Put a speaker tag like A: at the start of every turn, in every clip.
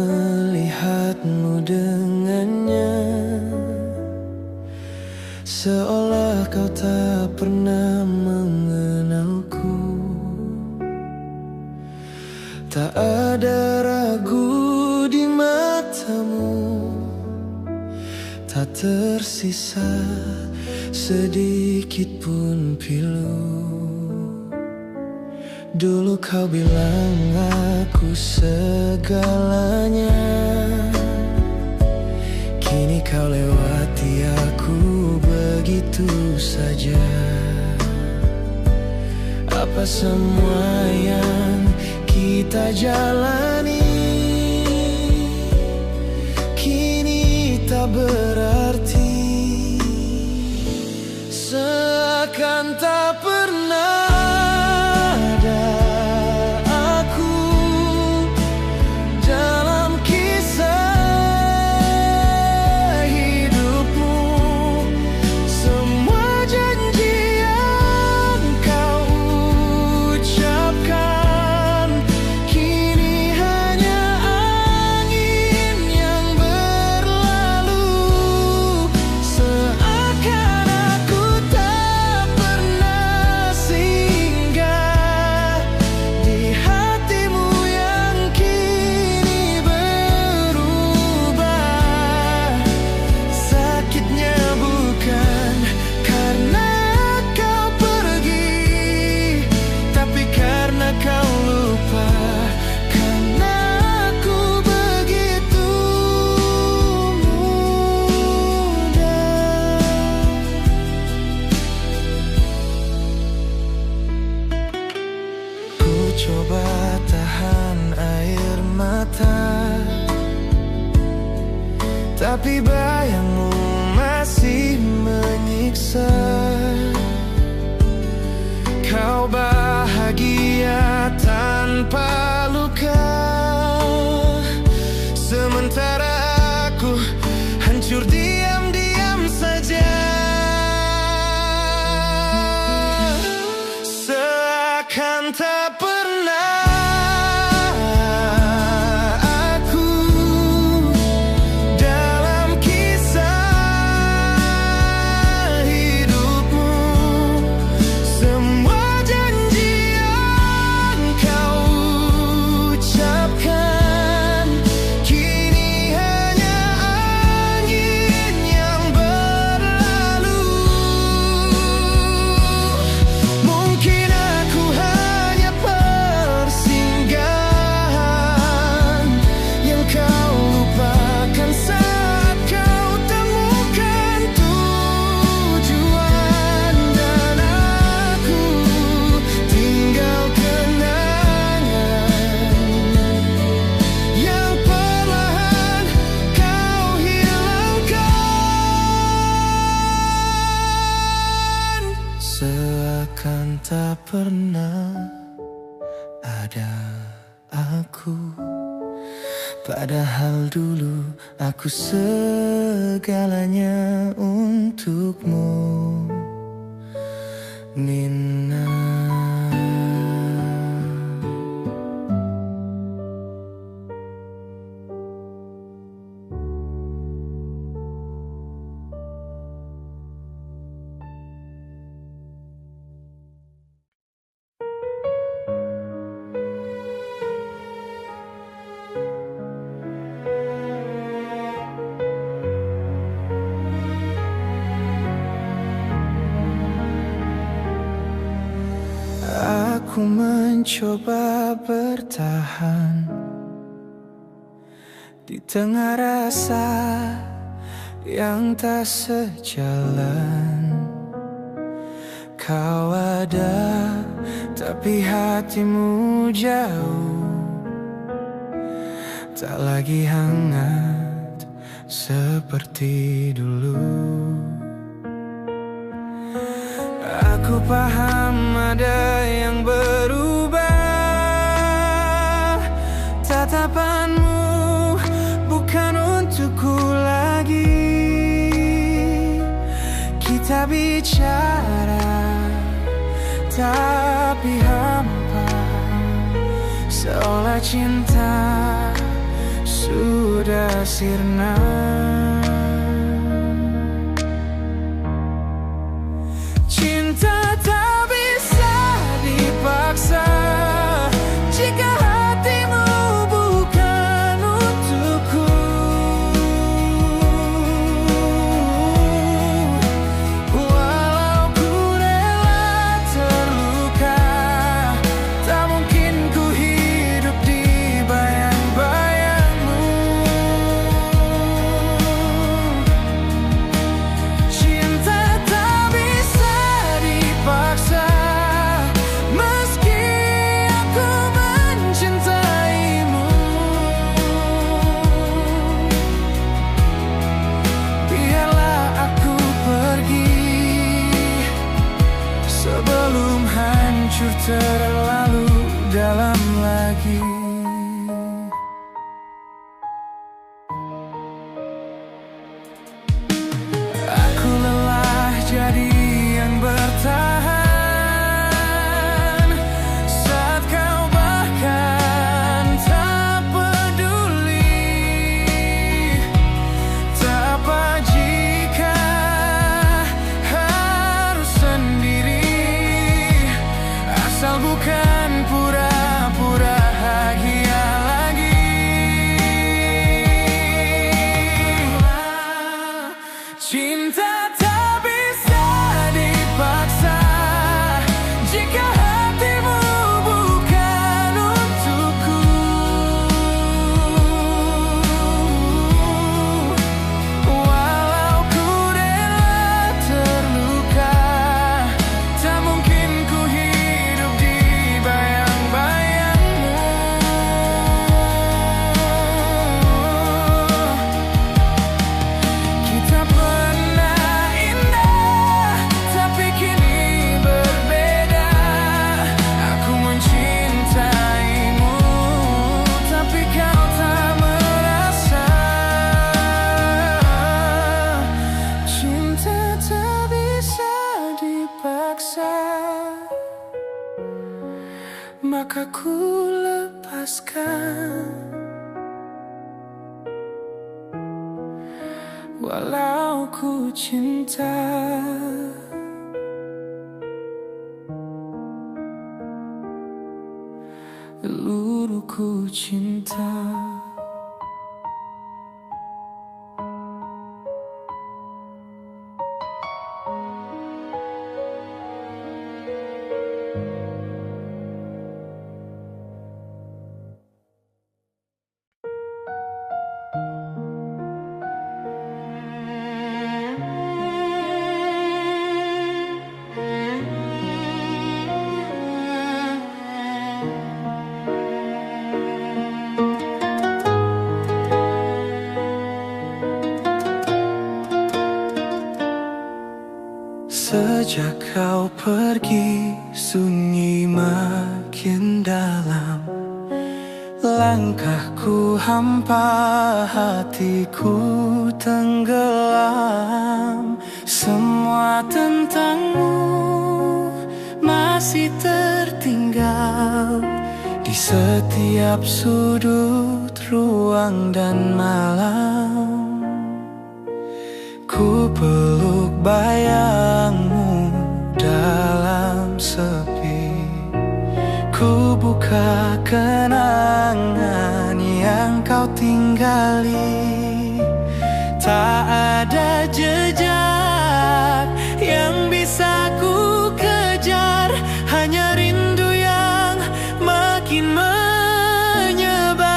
A: melihatmu dengannya, seolah kau tak pernah mengenalku. Tak ada ragu di matamu, tak tersisa sedikit pun pilu. Dulu kau bilang aku segalanya, kini kau lewati aku begitu saja. Apa semua yang kita jalani kini tak berarti, seakan tak pernah ada aku dalam kisah hidupmu. Semua janji yang kau ucapkan kini hanya angin yang berlalu, seakan aku tak pernah singgah di hatimu yang kini berubah. Sakitnya bukan karena kau pergi, tapi karena kau lupa, karena aku begitu mudah. Ku coba tahan air mata, tapi bayangmu masih menyiksa. Kau bahagia tanpa luka, sementara aku hancur diam-diam saja. Seakan tak pernah aku dalam kisah hidupmu. Semua janji yang kau ucapkan kini hanya angin yang berlalu. Mungkin aku hanya persinggahan yang kau lupakan saat kau temukan tujuan, dan aku tinggal kenangan yang perlahan kau hilangkan. Seakan tak pernah ada aku, padahal dulu aku segalanya untukmu, Nina. Aku mencoba bertahan di tengah rasa yang tak sejalan. Kau ada, tapi hatimu jauh, tak lagi hangat seperti dulu. Aku paham ada yang berubah, tatapanmu bukan untukku lagi. Kita bicara, tapi hampa, seolah cinta sirna. Cinta tak bisa dipaksa jika hatimu bukan untukku. Walau ku rela terluka, tak mungkin ku hidup di bayang-bayangmu. Cinta tak bisa dipaksa, meski aku mencintaimu. Biarlah aku pergi sebelum hancur terlalu dalam lagi. Aku lelah jadi yang bertahan saat kau bahkan tak peduli. Tak apa jika harus sendiri, asal bukan pura-pura bahagia lagi. Cinta tak bisa dipaksa jika hatimu bukan untukku. Walau ku rela terluka, tak mungkin ku hidup di bayang-bayangmu. Kita pernah indah, tapi kini berbeda. Aku mencintaimu, tapi kau tak merasa. Cinta tak bisa dipaksa, maka ku lepaskan. Walau ku cinta, seluruhku cinta. Sejak kau pergi, sunyi makin dalam. Langkahku hampa, hatiku tenggelam. Semua tentangmu masih tertinggal di setiap sudut ruang dan malam. Ku peluk bayangmu dalam sepi, ku buka kenangan yang kau tinggali. Tak ada jejak yang bisa ku kejar, hanya rindu yang makin menyebar.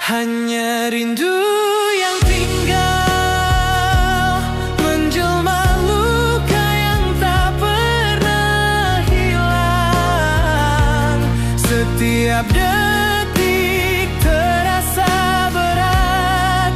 A: Hanya rindu yang tinggal menjelma luka yang tak pernah hilang. Setiap detik terasa berat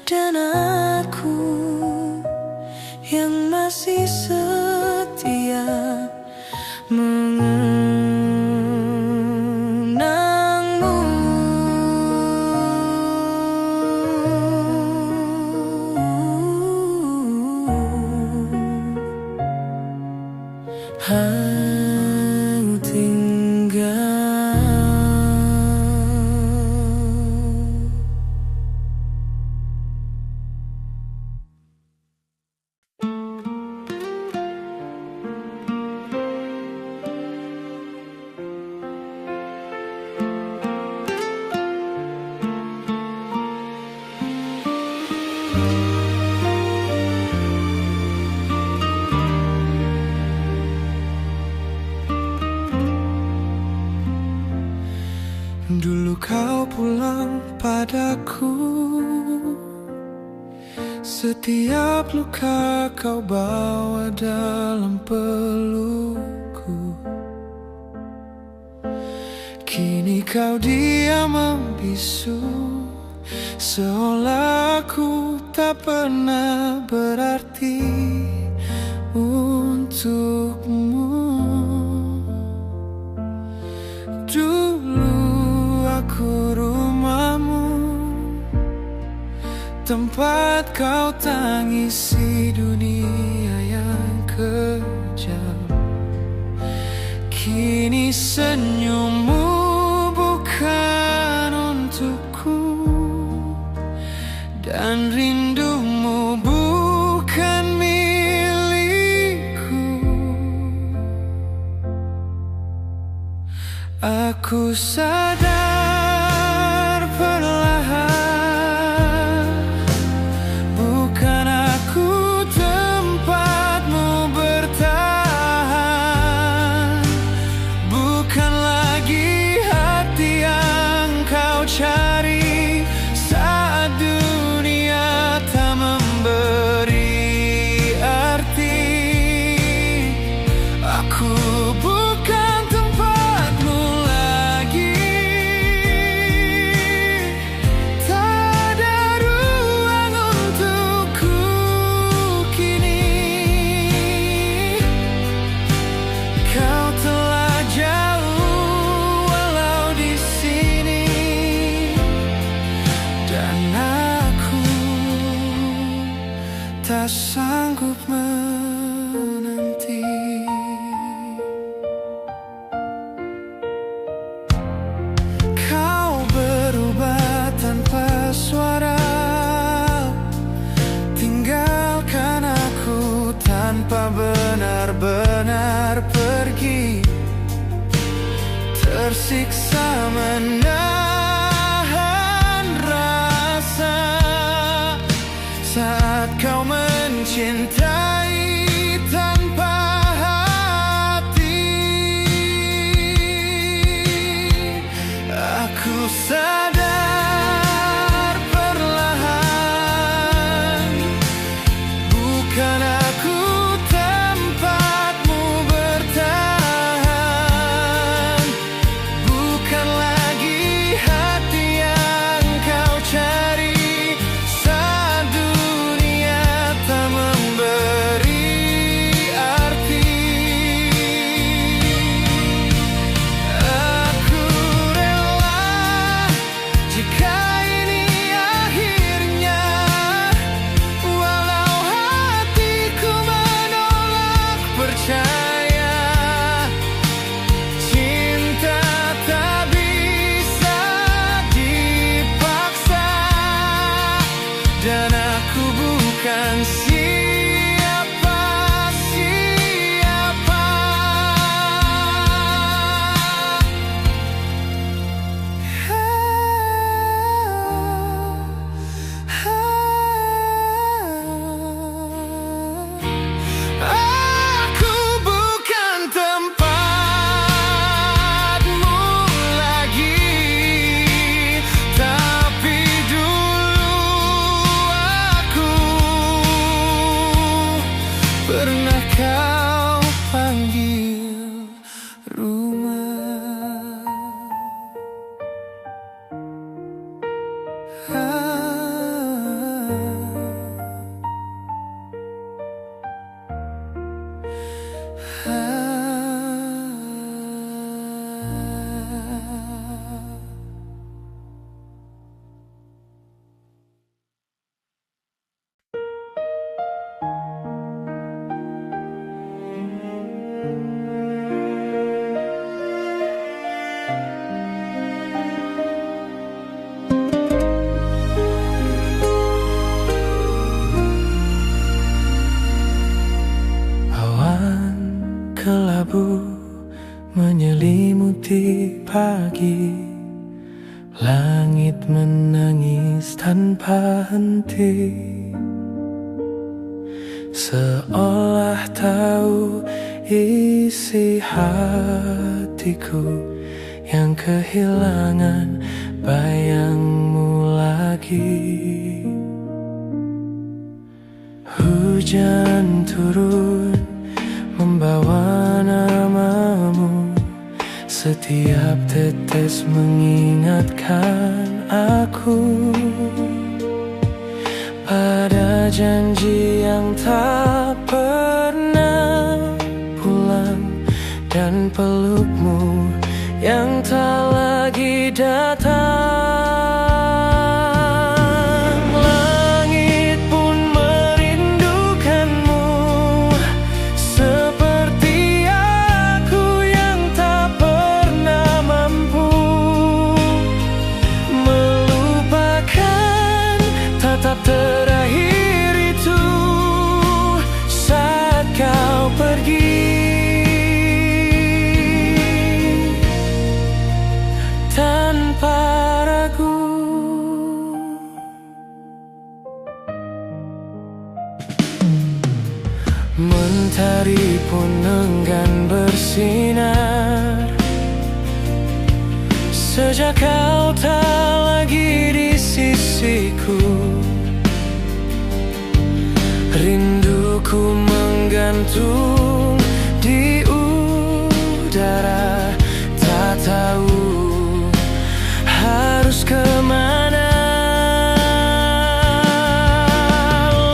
A: dan aku yang masih setia mengenangmu. Aku tinggal. Dulu kau pulang padaku, setiap luka kau bawa dalam pelukku. Kini kau diam membisu, seolah aku tak pernah berarti untukmu. Aku rumahmu, tempat kau tangisi dunia yang kejam. Kini senyummu bukan untukku, dan rindumu bukan milikku. Aku sadar perlahan, bukan aku tempatmu bertahan, bukan lagi hati yang kau cari saat dunia tak memberi arti. Aku bukan tempatmu lagi, tak ada ruang untukku kini. Kau telah jauh walau di sini, dan aku tak sanggup menanti. Kau berubah tanpa suara, tinggalkan aku tanpa benar-benar pergi. Tersiksa menahan rasa saat kau mencintai tanpa hati. Aku sadar perlahan, bukan aku tempatmu bertahan, bukan lagi hati yang kau cari saat dunia tak memberi arti. Aku rela jika ini akhirnya, walau hatiku menolak percaya. Cinta tak bisa dipaksa, dan aku bukan siapa-siapa. Aku bukan tempatmu lagi, tapi dulu aku pagi, langit menangis tanpa henti, seolah tahu isi hatiku yang kehilangan bayangmu lagi. Hujan turun membawa namamu, setiap tetes mengingatkan aku pada janji yang tak pernah pulang, dan pelukmu yang tak lagi datang. Langit pun merindukanmu, seperti aku yang tak pernah mampu melupakan tatap terakhir itu saat kau pergi tanpa ragu. Mentari pun enggan bersinar sejak kau tak lagi di sisiku. Rinduku menggantung di udara, tak tahu harus kemana.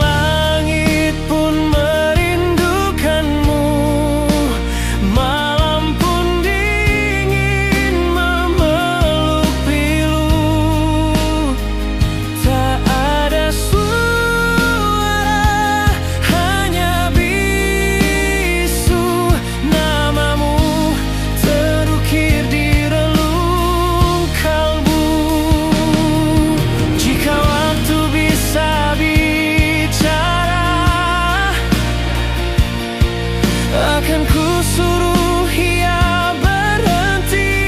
A: Langit pun merindukanmu, malam pun dingin memeluk pilu, tak ada suara, hanya bisu namamu terukir di relung kalbu. Jika waktu bisa bicara, akan ku suruh ia berhenti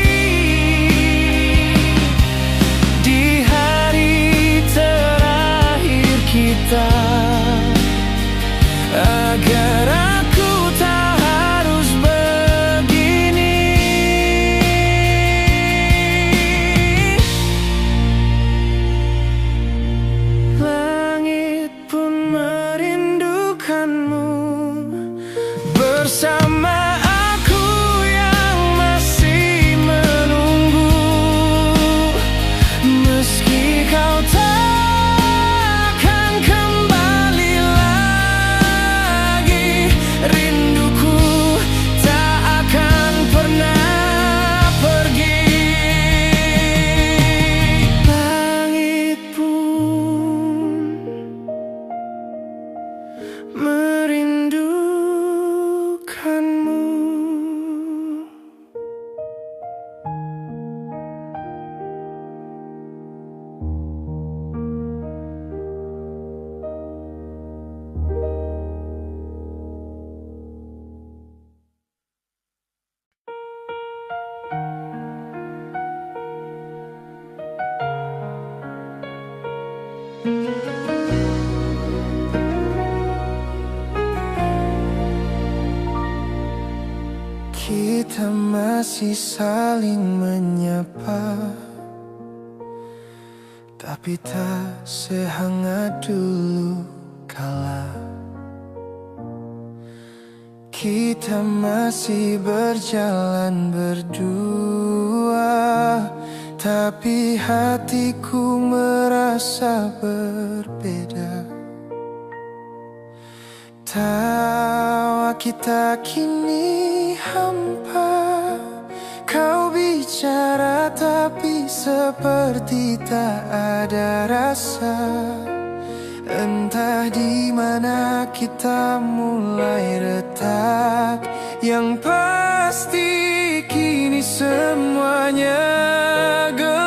A: di hari terakhir kita, agar aku tak harus begini. Langit pun merindukanmu, bersama aku yang masih menunggu. Meski kau takkan kembali lagi, rinduku tak akan pernah pergi. Langit pun merindukanmu. Kita masih saling menyapa, tapi tak sehangat dulu kala. Kita masih berjalan berdua, tapi hatiku merasa berbeda. Tawa kita kini hampa, kau bicara tapi seperti tak ada rasa. Entah di mana kita mulai retak, yang pasti kini semuanya gelap.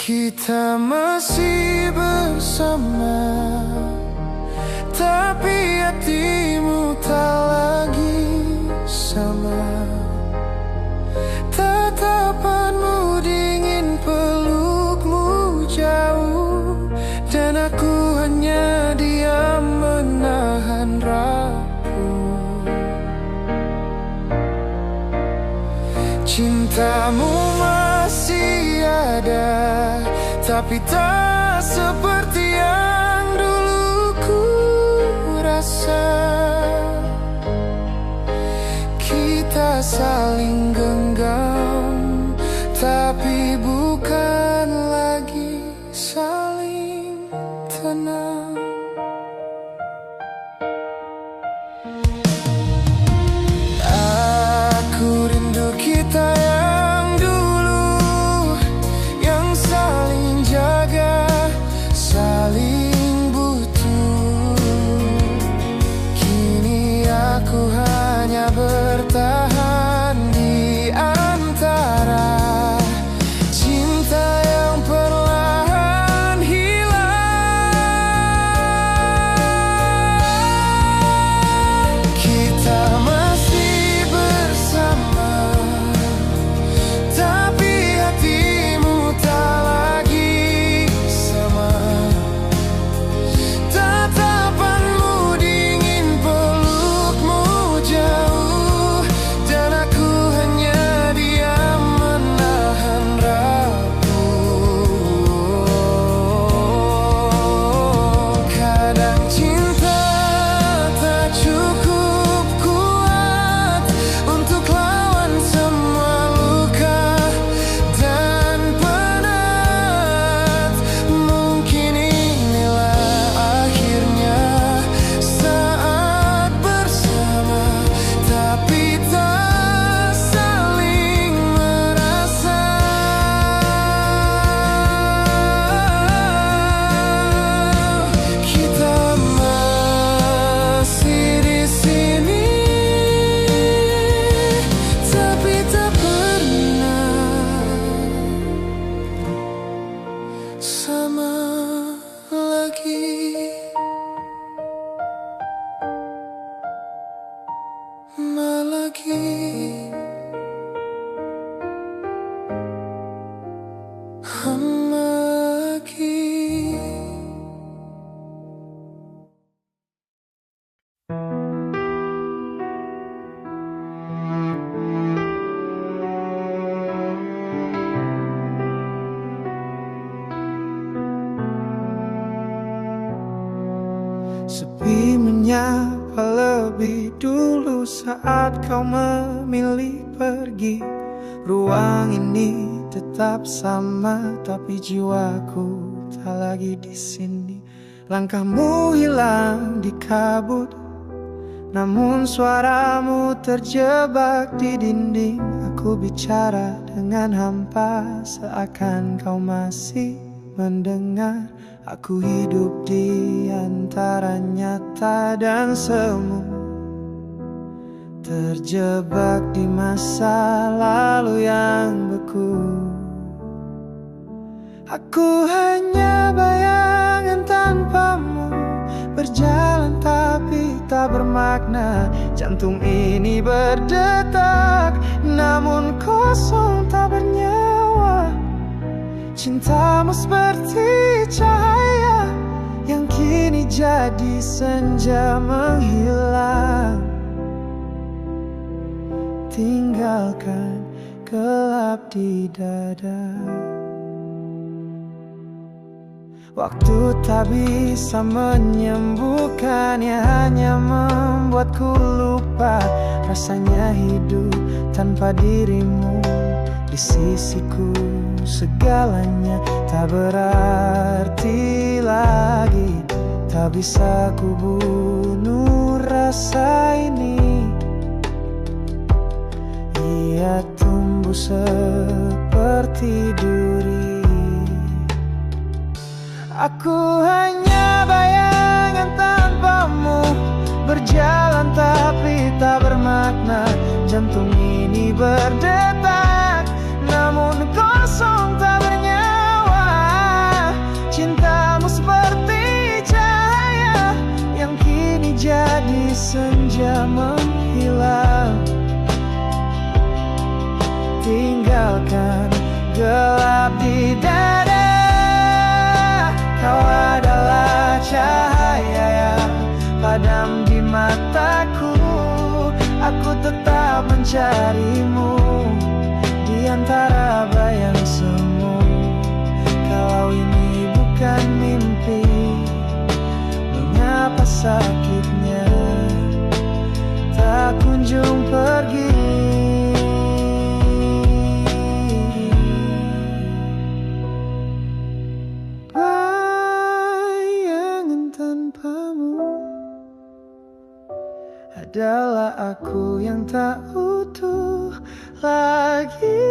A: Kita masih bersama, tapi hatimu tak lagi. bersama. Tatapanmu dingin, pelukmu jauh, dan aku hanya diam menahan rapuh. Cintamu masih ada, tapi tak seperti yang dulu ku rasa. Kita saling genggam, tapi bukan lagi saling tenang. Aku rindu kita yang dulu, yang saling jaga, saling butuh. Kini aku hanya bertahan di antara cinta yang perlahan hilang. Kita masih bersama, tapi hatimu tak lagi sama. Tatapanmu dingin, pelukmu jauh, dan aku hanya diam menahan rapuh. Kadang cinta tak cukup kuat untuk lawan semua luka dan penat. Mungkin inilah akhirnya saat bersama, tapi tak saling merasa. Kita masih di sini, tapi tak pernah sama lagi. Lagi.
B: Sepi menyapa lebih dulu saat kau memilih pergi. Ruang ini tetap sama, tapi jiwaku tak lagi di sini. Langkahmu hilang di kabut, namun suaramu terjebak di dinding. Aku bicara dengan hampa, seakan kau masih mendengar. Aku hidup di antara nyata dan semu, terjebak di masa lalu yang beku. Aku hanya bayangan tanpamu, berjalan tapi tak bermakna. Jantung ini berdetak, namun kosong tak bernyawa. Cintamu seperti cahaya yang kini jadi senja menghilang, tinggalkan gelap di dada. Waktu tak bisa menyembuhkannya, hanya membuatku lupa rasanya hidup tanpa dirimu di sisiku. Segalanya tak berarti lagi, tak bisa ku bunuh rasa ini. Ia tumbuh seperti duri. Aku hanya bayangan tanpamu, berjalan tapi tak bermakna. Jantung ini berdetak, namun kosong tak bernyawa. Cintamu seperti cahaya yang kini jadi senja menghilang, gelap di dada. Kau adalah cahaya yang padam di mataku. Aku tetap mencarimu di antara bayang semu. Kalau ini bukan mimpi, mengapa sakitnya tak kunjung pergi? Bayangan tanpamu adalah aku yang tak utuh lagi.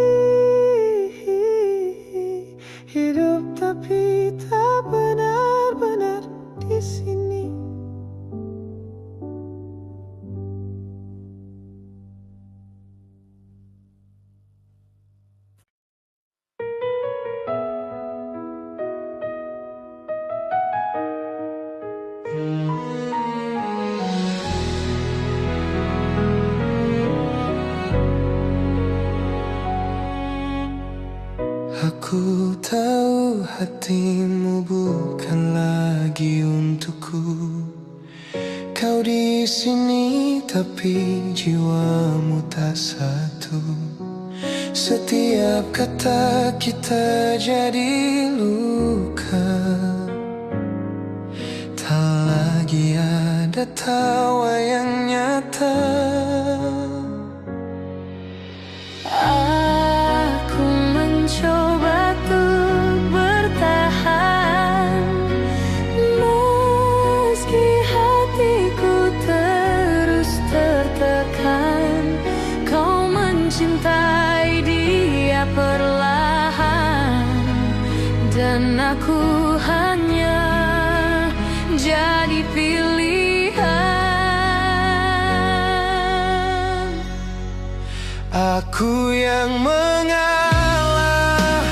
B: Hidup tapi tak benar-benar di sini.
A: Aku tahu hatimu bukan lagi untukku. Kau di sini tapi jiwamu tak satu. Setiap kata kita jadi luka. Tak lagi ada tawa yang nyata.
C: Aku mencoba untuk bertahan, meski hatiku terus tertekan. Kau mencintai dia perlahan, dan aku hanya jadi pilihan.
A: Aku yang mengalah,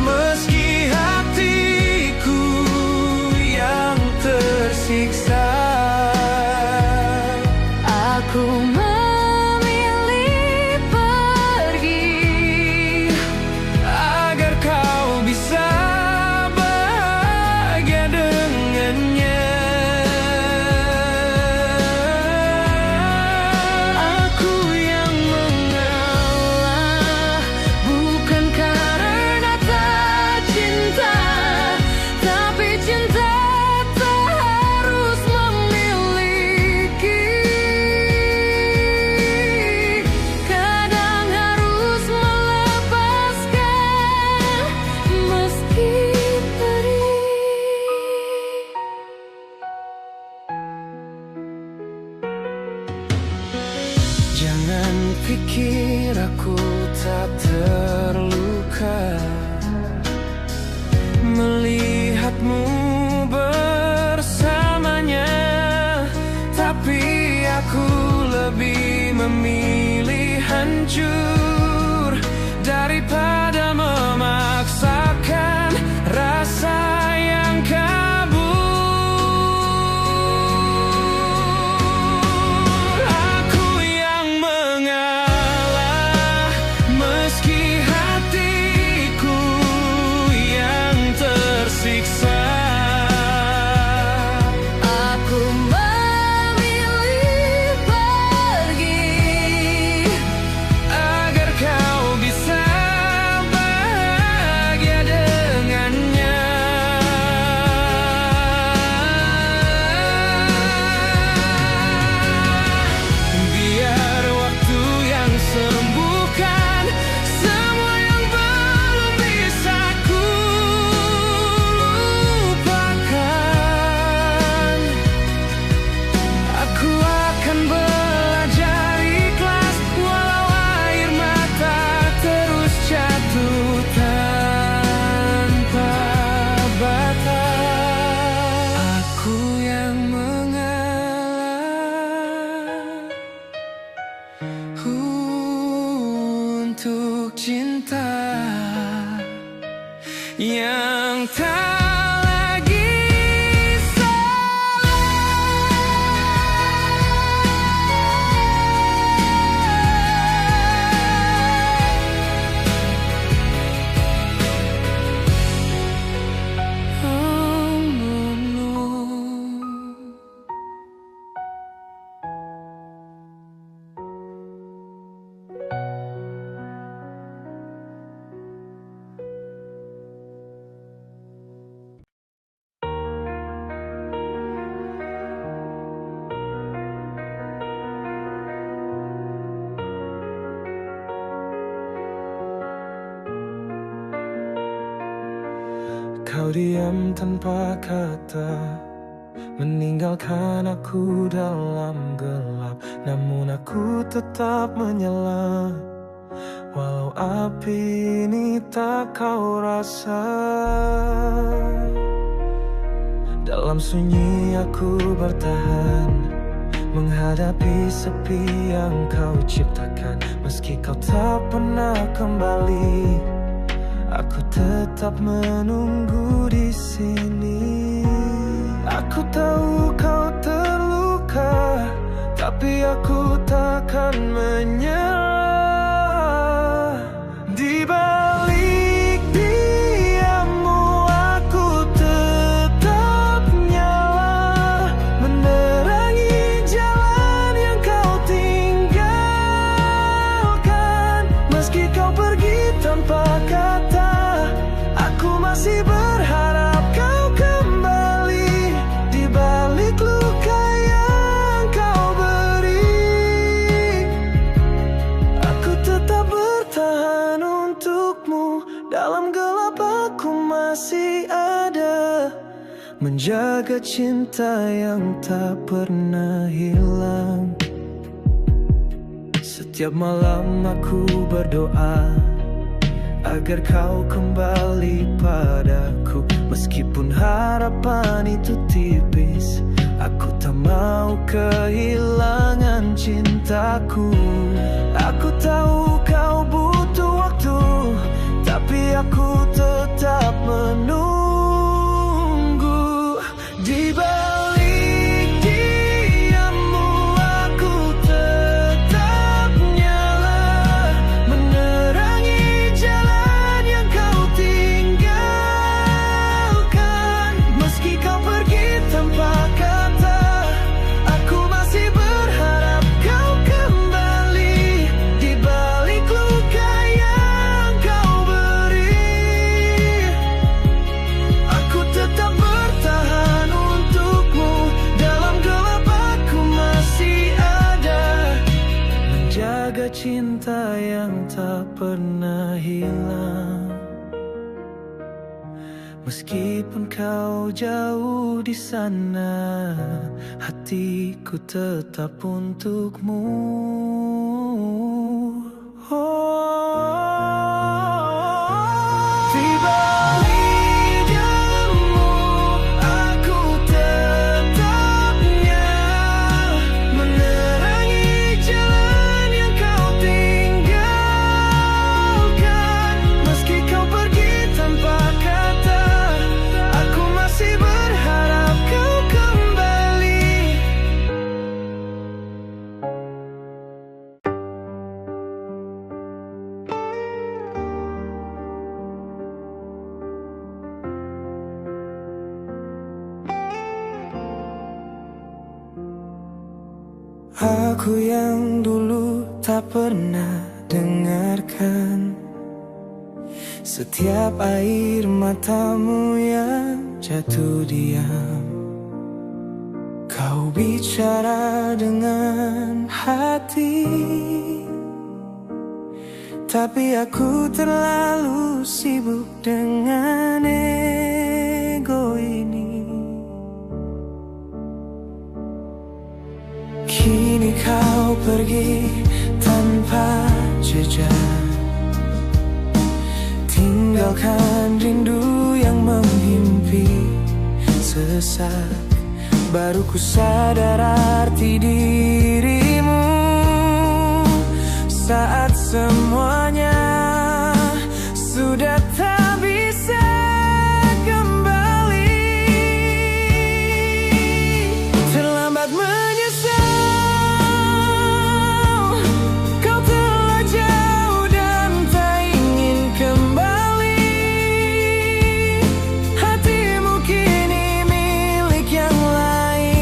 A: meski hatiku yang tersiksa.
C: Aku memilih pergi
A: agar kau bisa bahagia dengannya. Aku yang mengalah, bukan karena tak cinta, tapi cinta tak harus memiliki. Kadang harus melepaskan meski perih. Jangan pikir aku tak terluka melihatmu bersamanya, tapi aku lebih memilih hancur daripada memaksakan rasa yang kabur. Aku yang mengalah, meski hatiku yang tersiksa.
C: Aku memilih pergi
A: Agar kau bisa bahagia dengannya. Biar waktu yang sembuhkan semua yang belum bisa ku lupakan. Aku akan belajar ikhlas walau air mata terus jatuh tanpa batas. Aku yang mengalah untuk cinta yang tak lagi salah.
B: Kau diam tanpa kata, meninggalkan aku dalam gelap. Namun aku tetap menyala, walau api ini tak kau rasa. Dalam sunyi aku bertahan, menghadapi sepi yang kau ciptakan. Meski kau tak pernah kembali, aku tetap menunggu di sini. Aku tahu kau terluka, tapi aku takkan menyerah. Di balik diammu aku tetap nyala, menerangi jalan yang kau tinggalkan. Meski kau pergi tanpa kata, aku masih berharap kau kembali. Di balik luka yang kau beri, aku tetap bertahan untukmu. Dalam gelap aku masih ada, menjaga cinta yang tak pernah hilang. Setiap malam aku berdoa agar kau kembali padaku. Meskipun harapan itu tipis, aku tak mau kehilangan cintaku. Aku tahu kau butuh waktu, tapi aku tetap menunggu. Di balik diammu aku tetap nyala, menerangi jalan yang kau tinggalkan. Meski kau pergi tanpa kata, aku masih berharap kau kembali. Di balik luka yang kau beri, aku tetap bertahan untukmu. Dalam gelap aku masih ada, menjaga cinta yang tak pernah hilang. Meskipun kau jauh di sana, hatiku tetap untukmu. Di balik diammu aku tetap nyala, menerangi jalan yang kau tinggalkan. Meski kau pergi tanpa kata, aku masih berharap kau kembali. Aku yang dulu tak pernah dengarkan setiap air matamu yang jatuh diam. Kau bicara dengan hati, tapi aku terlalu sibuk dengan ego ini. Kini kau pergi tanpa jejak, tinggalkan rindu yang menghimpit sesak. Baru ku sadar arti dirimu saat semuanya sudah tak bisa kembali. Terlambat menyesal, kau telah jauh dan tak ingin kembali. Hatimu kini milik yang lain,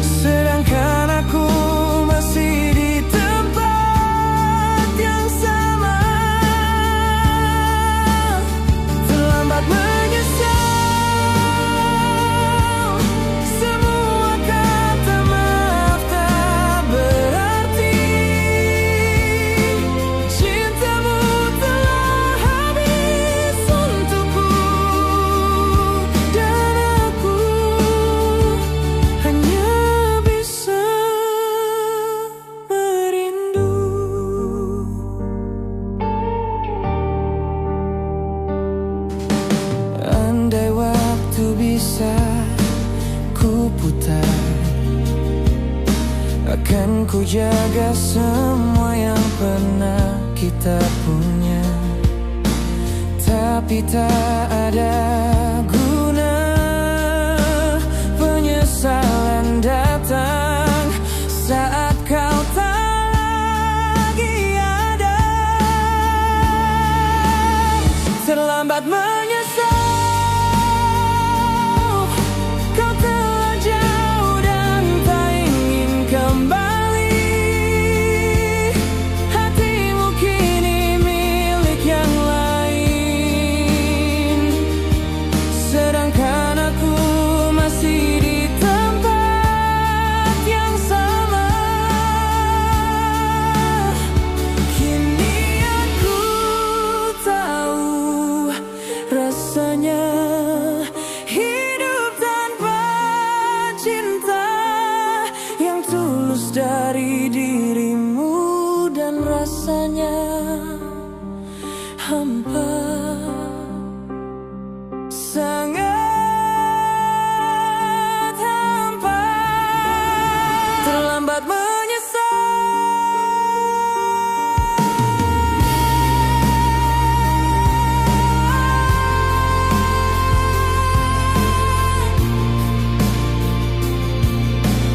B: sedangkan aku masih di tempat bisa ku putar. Akan ku jaga semua yang pernah kita punya, tapi tak ada guna penyesalan datang saat kau tak lagi ada. Terlambat menyesal, kau telah jauh dan tak ingin kembali. Hatimu kini milik yang lain, sedangkan aku masih di tempat yang sama. Kini aku tahu rasanya hidup tanpa cinta yang tulus dari dirimu, dan rasanya hampa, sangat hampa. Terlambat menyesal,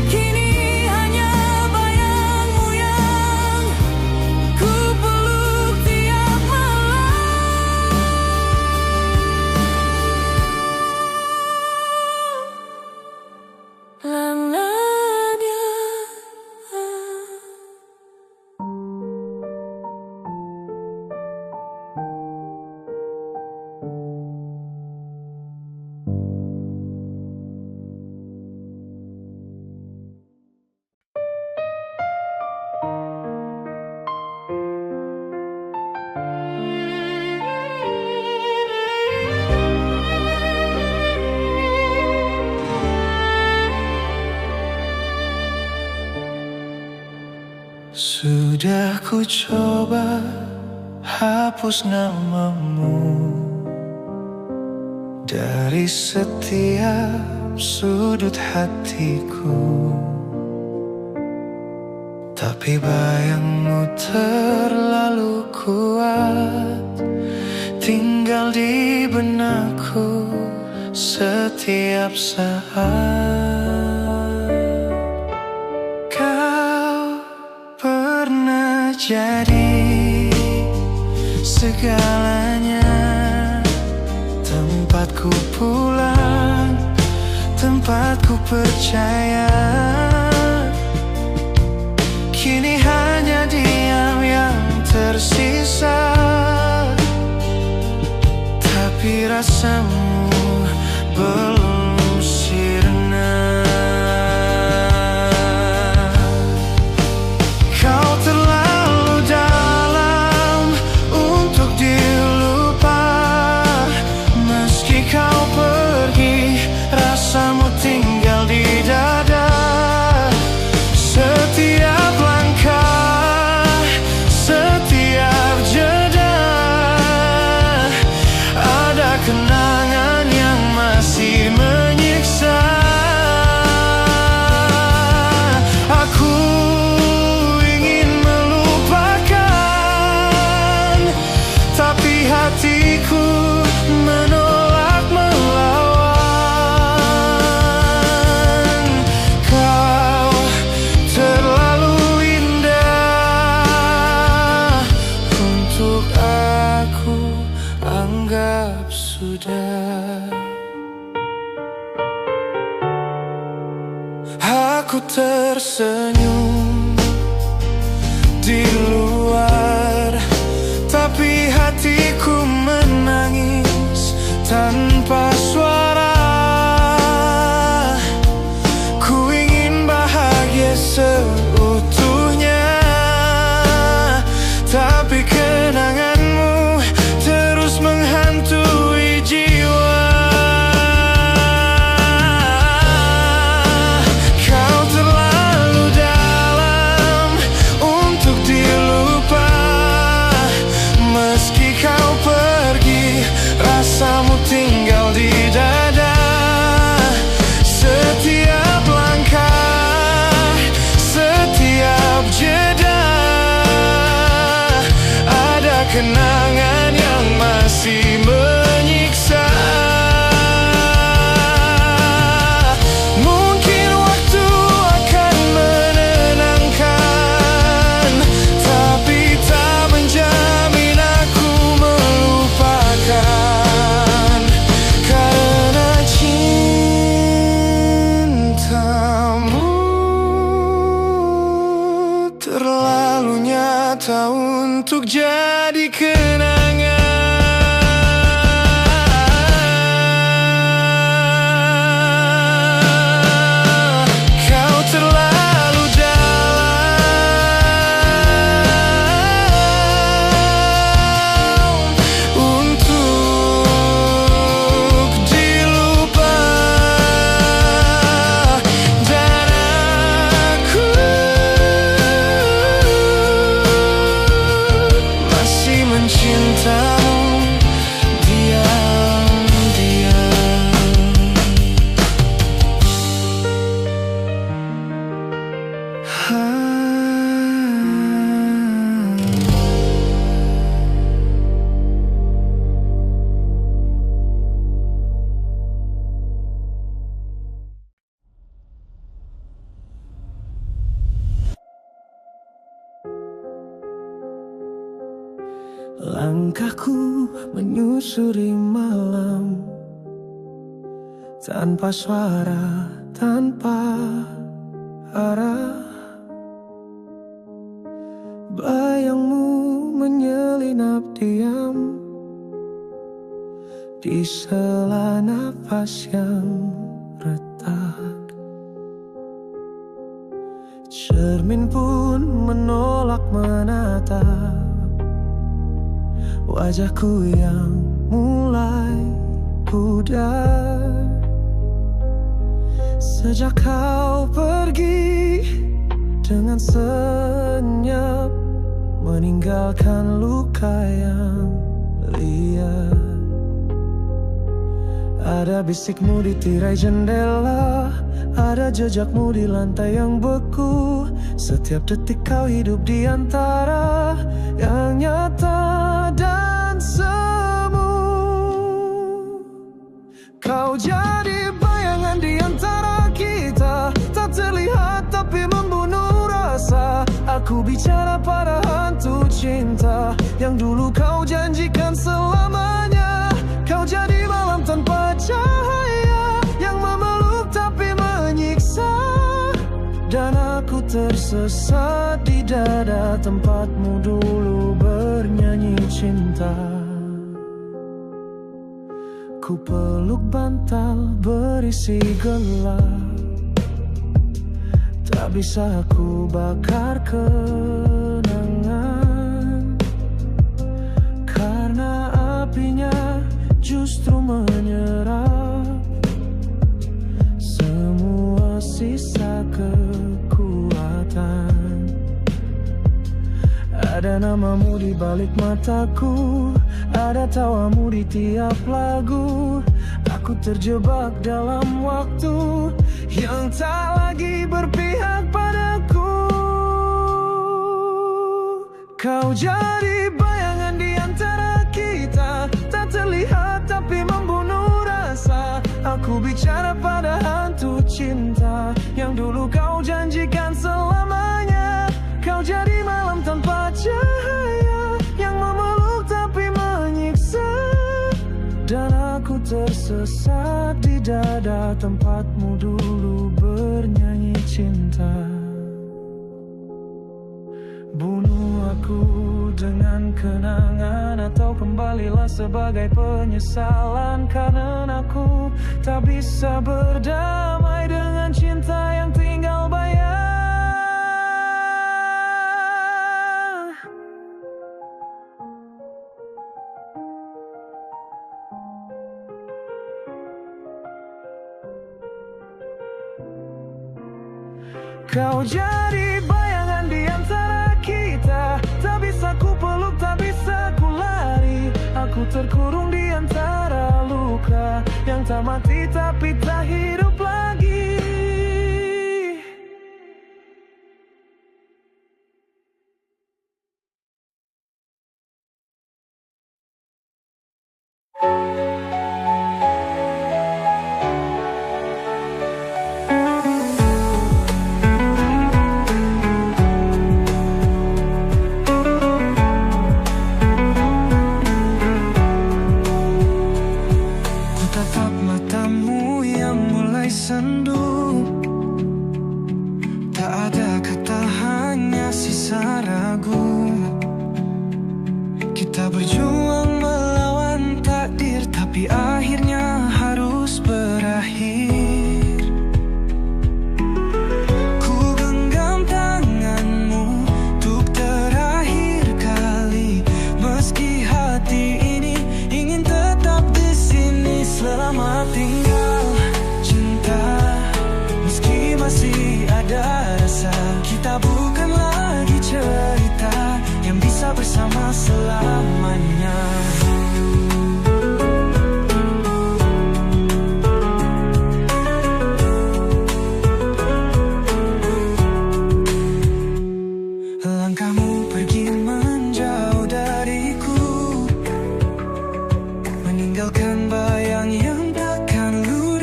B: kini hanya bayangmu yang ku peluk tiap malam. Lananya sudah ku coba hapus namamu dari setiap sudut hatiku, tapi bayangmu terlalu kuat tinggal di benakku setiap saat. Kau pernah jadi segalanya, tempatku pulang, tempatku percaya. Kini hanya diam yang tersisa, tapi rasamu belum sirna. Kau terlalu dalam untuk dilupa, meski kau pergi, rasamu tinggal di dada. Setiap langkah, setiap jeda, ada kenangan yang masih menyiksa. Aku ingin melupakan, tapi hatiku menolak melawan. Kau terlalu indah untuk aku anggap sudah. Aku tersenyum di luar, tapi hatiku menangis tanpa suara. Ku ingin bahagia seutuhnya, tapi kenanganmu terus menghantui jiwa. Kau terlalu dalam untuk dilupa, meski kau Langkahku menyusuri malam, tanpa suara, tanpa arah. Bayangmu menyelinap diam di sela nafas yang retak. Cermin pun menolak menatap wajahku yang mulai pudar. Sejak kau pergi dengan senyap, meninggalkan luka yang liar. Ada bisikmu di tirai jendela, ada jejakmu di lantai yang beku. Setiap detik kau hidup di antara yang nyata dan semu. Kau jadi bayangan di antara kita, tak terlihat tapi membunuh rasa. Aku bicara pada hantu cinta yang dulu kau janjikan selamanya. Kau jadi malam tanpa cahaya yang memeluk tapi menyiksa. Dan aku tersesat di dada tempatmu dulu bernyanyi cinta. Ku peluk bantal berisi gelap, tak bisa ku bakar kenangan, karena apinya justru menyerap semua sisa kekuatan. Ada namamu di balik mataku, ada tawamu di tiap lagu. Aku terjebak dalam waktu yang tak lagi berpihak padaku. Kau jadi bayangan di antara kita, tak terlihat tapi membunuh rasa. Aku bicara pada hantu cinta yang dulu kau janjikan selamanya. Kau jadi malam tanpa cahaya yang memeluk tapi menyiksa. Dan aku tersesat di dada tempatmu dulu bernyanyi cinta. Bunuh aku dengan kenangan, atau kembalilah sebagai penyesalan, karena aku tak bisa berdamai dengan cinta yang tinggal bayang. Kau jadi bayangan di antara kita, tak bisa ku peluk, tak bisa ku lari. Aku terkurung di antara luka yang tak mati tapi tak hidup lagi. Sendu, tak ada kata, hanya sisa ragu. Kita berjuang melawan takdir, tapi akhirnya harus berakhir. Ku genggam tanganmu untuk terakhir kali, meski hati ini ingin tetap di sini. Selamat tinggal meski masih ada rasa, kita bukan lagi cerita yang bisa bersama selamanya. Langkahmu pergi menjauh dariku, meninggalkan bayang yang takkan luruh.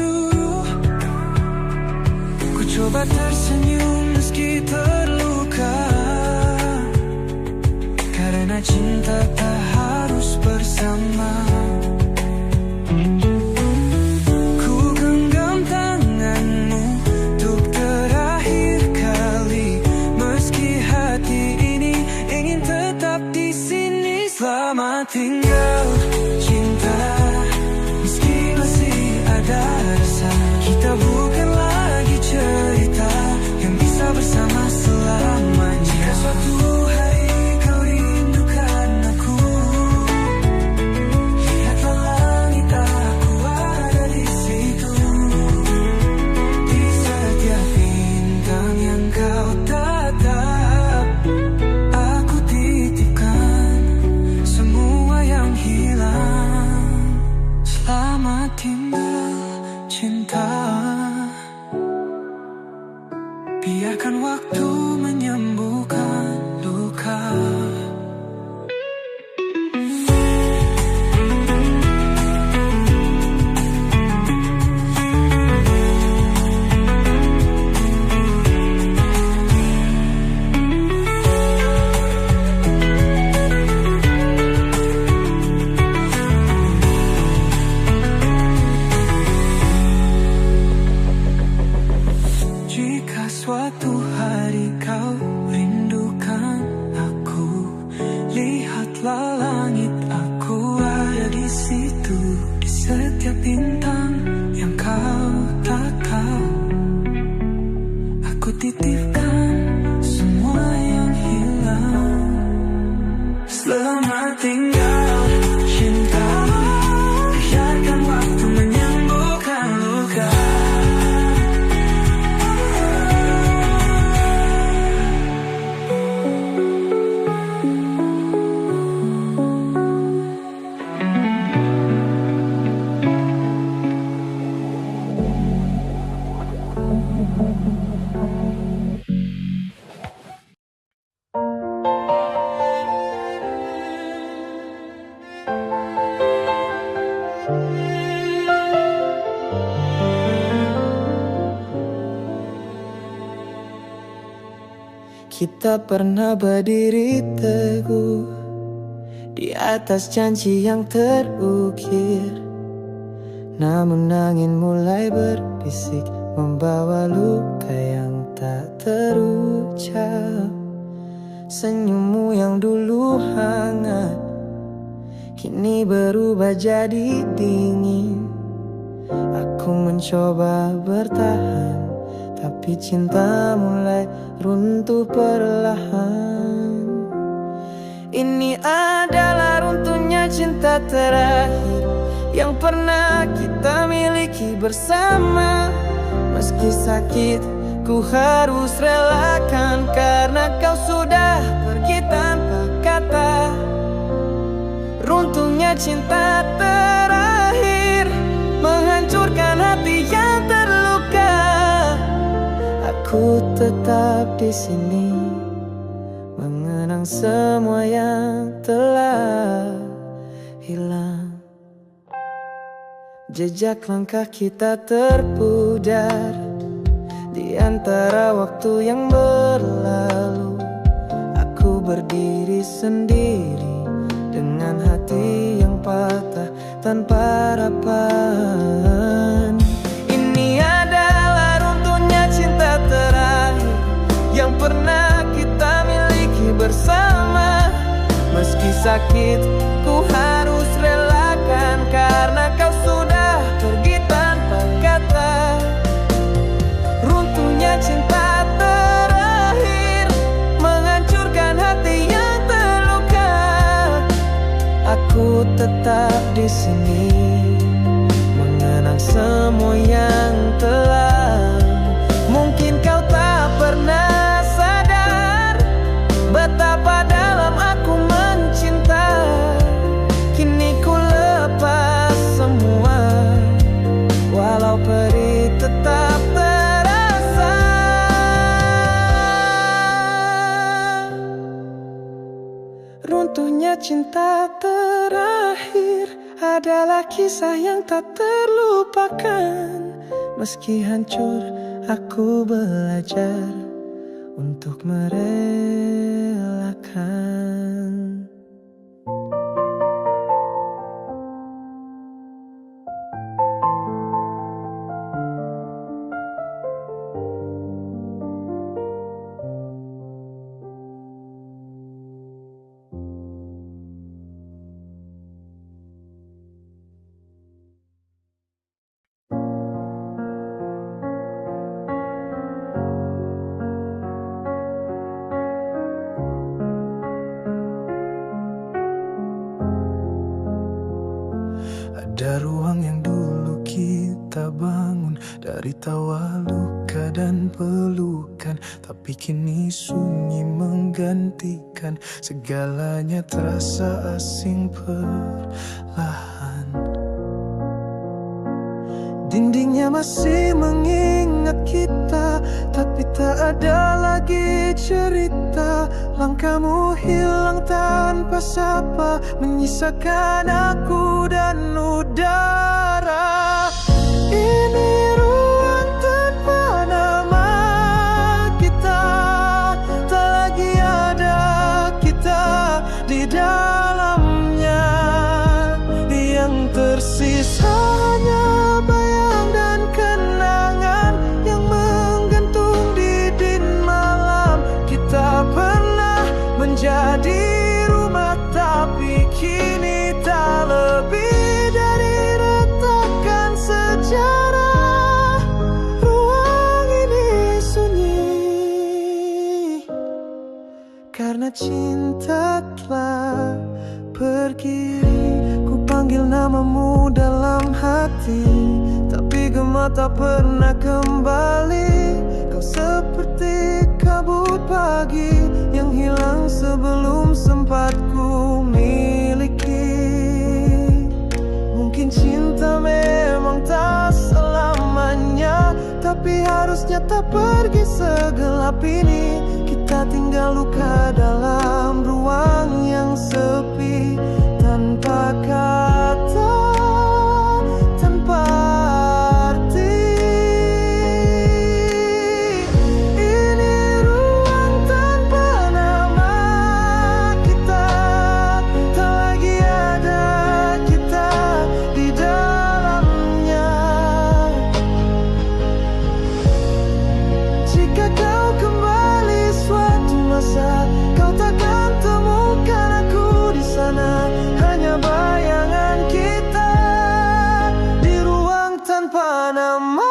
B: Coba tersenyum meski terluka, karena cinta tak harus cinta, meski masih ada rasa. Kita bukan lagi cerita yang bisa bersama selamanya. Jika suatu hari kau rindukan aku, lihatlah langit, aku ada di situ. Di setiap bintang yang kau tatap, aku titipkan semua yang hilang. Selamat tinggal cinta, biarkan waktu menyembuhkan luka. Jika suatu hari kau rindukan aku, lihatlah langit, aku ada di situ. Di setiap bintang yang kau tatap, aku titipkan semua yang hilang. Selamat tinggal cinta, biarkan waktu menyembuhkan luka. Kita pernah berdiri teguh di atas janji yang terukir, namun angin mulai berbisik, membawa luka yang tak terucap. Senyummu yang dulu hangat kini berubah jadi dingin. Aku mencoba bertahan, tapi cinta mulai runtuh perlahan. Ini adalah runtuhnya cinta terakhir yang pernah kita miliki bersama. Meski sakit, ku harus relakan karena kau sudah pergi tanpa kata. Runtuhnya cinta terakhir menghancurkan hati yang terluka. Aku tetap di sini mengenang semua yang telah hilang. Jejak langkah kita terpudar di antara waktu yang berlalu. Aku berdiri sendiri dengan hati yang patah tanpa harapan. Ini adalah runtuhnya cinta terakhir yang pernah kita miliki bersama. Meski sakit, ku harus relakan karena kau sudah pergi tanpa kata. Runtuhnya cinta terakhir menghancurkan hati yang terluka. Aku tetap di sini mengenang semua yang telah. Mungkin kau tak pernah sadar betapa dalam aku mencinta. Kini ku lepas semua, walau perih tetap terasa. Runtuhnya cinta terakhir adalah kisah yang tak terlupakan. Meski hancur, aku belajar untuk merelakan. Ada ruang yang dulu kita bangun dari tawa luka dan pelukan, tapi kini sunyi menggantikan. Segalanya terasa asing perlahan. Dindingnya masih mengingat kita, tapi tak ada lagi cerita. Langkahmu hilang tanpa sapa, menyisakan aku dan udara. Ini ruang tanpa nama kita, tak lagi ada kita di dalamnya. Yang tersisa hanya bayang dan kenangan yang menggantung di din malam. Kita pernah menjadi rumah, tapi kini tak lebih dari retakan sejarah. Ruang ini sunyi karena cinta telah pergi. Ku panggil namamu dalam hati, tapi gema tak pernah kembali. Kau seperti kabut pagi yang hilang sebelum sempat ku miliki. Mungkin cinta memang tak selamanya, tapi harusnya tak pergi segelap ini. Kita tinggal luka dalam ruang yang sepi, tanpa kata, tanpa arti. Ini ruang tanpa nama kita, tak lagi ada kita di dalamnya. Jika kau kembali suatu masa, kau takkan temukan aku di sana. Hanya bayangan kita di ruang tanpa nama.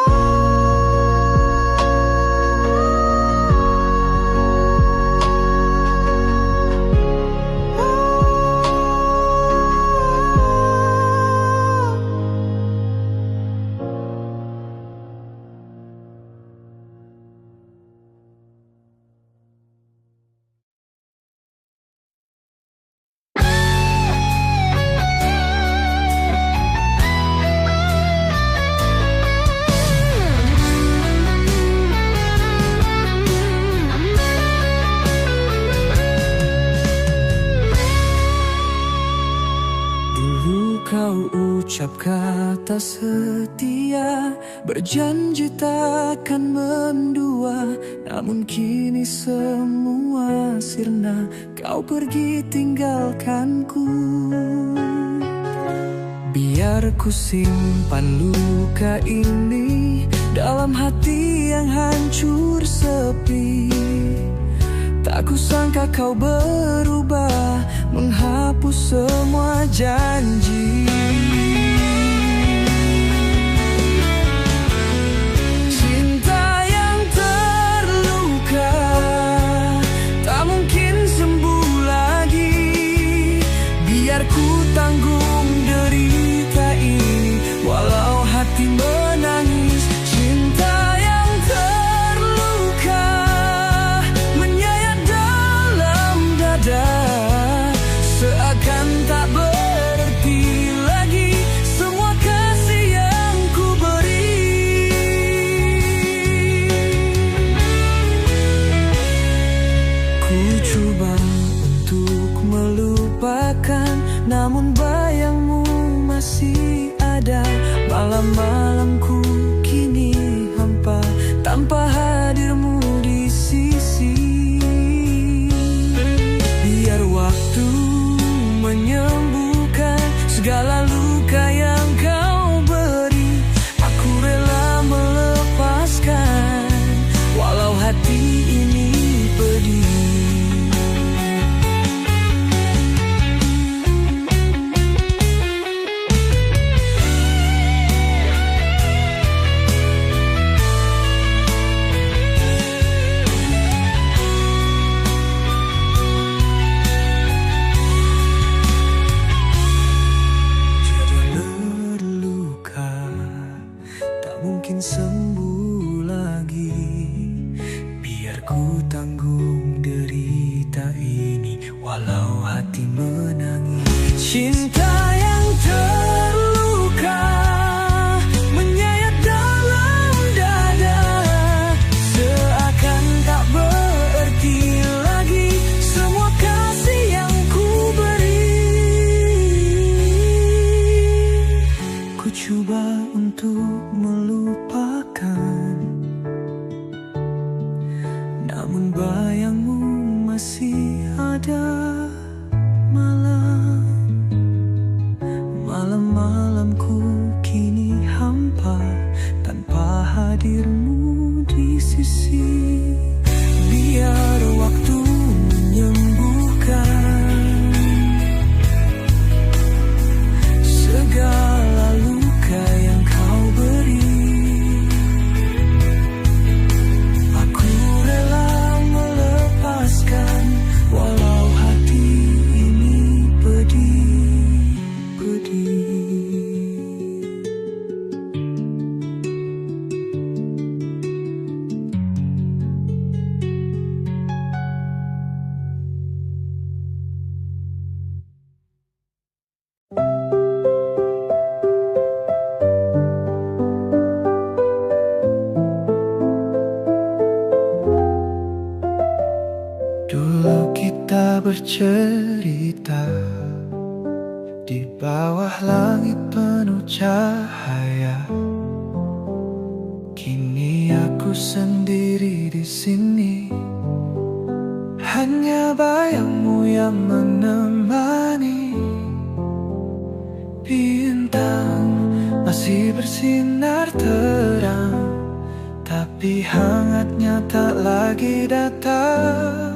B: Kau ucap kata setia, berjanji takkan mendua. Namun kini semua sirna, kau pergi tinggalkanku. Biar ku simpan luka ini dalam hati yang hancur sepi. Tak kusangka kau berubah, menghapus semua janji. Cinta yang terluka tak mungkin sembuh lagi. Biar ku tanggung derita ini, walau hati menangis. Cinta yang terluka menyayat dalam dada, seakan tak berarti lagi semua kasih yang ku beri. Ku coba untuk melupakan, namun bayangmu masih ada. Malam-malamku kini hampa tanpa hadirmu di sisi. Biar waktu menyembuhkan segala luka yang kau beri. Aku rela melepaskan, walau hati ini pedih. coba untuk melupakan, namun bayangmu masih ada. Malam-malamku kini hampa tanpa hadirmu di sisi. Biar waktu menyembuhkan segala luka yang kau beri. Aku rela melepaskan walau hati ini pedih. Dulu kita bercerita di bawah langit penuh cahaya. Kini aku sendiri di sini, hanya bayangmu yang menemani. Bintang masih bersinar terang, tapi hangatnya tak lagi datang.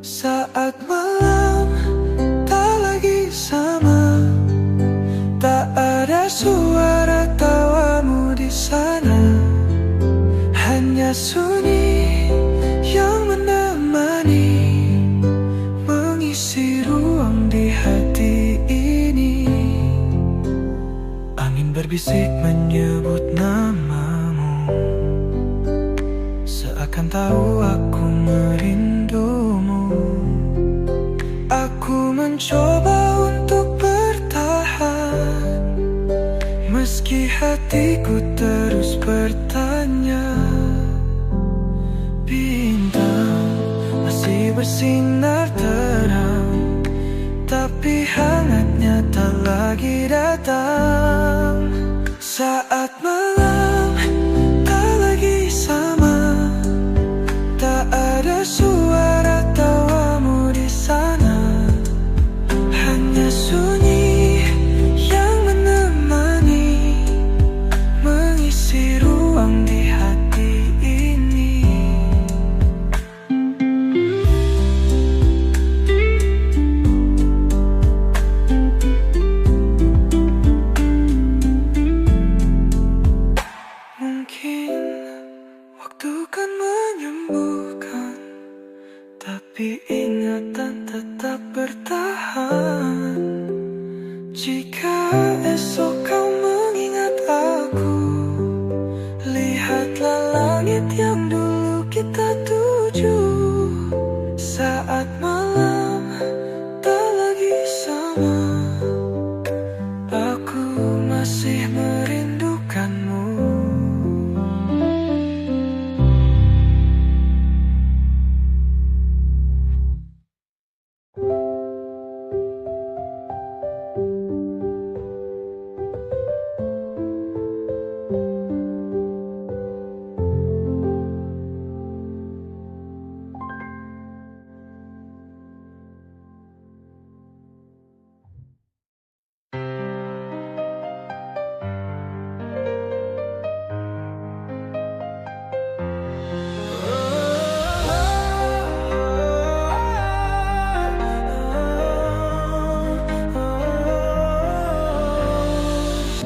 B: Saat malam tak lagi sama, tak ada suara tawamu di sana, hanya sunyi yang menemani, mengisi ruang di hati ini. Angin berbisik menyebut namamu, seakan tahu aku merindumu. Aku mencoba untuk bertahan, meski hatiku terus bertanya. Bintang masih bersinar terang, tapi hangatnya tak lagi datang. Saat malam tak lagi sama, tak ada suara tawamu di sana, hanya sunyi yang menemani, mengisi ruang di hati ini. Mungkin waktu kan menyembuhkan, tapi ingatan tetap bertahan. Jika esok kau mengingat aku, lihatlah langit yang dulu kita tuju. Saat malam tak lagi sama, aku masih merindukanmu.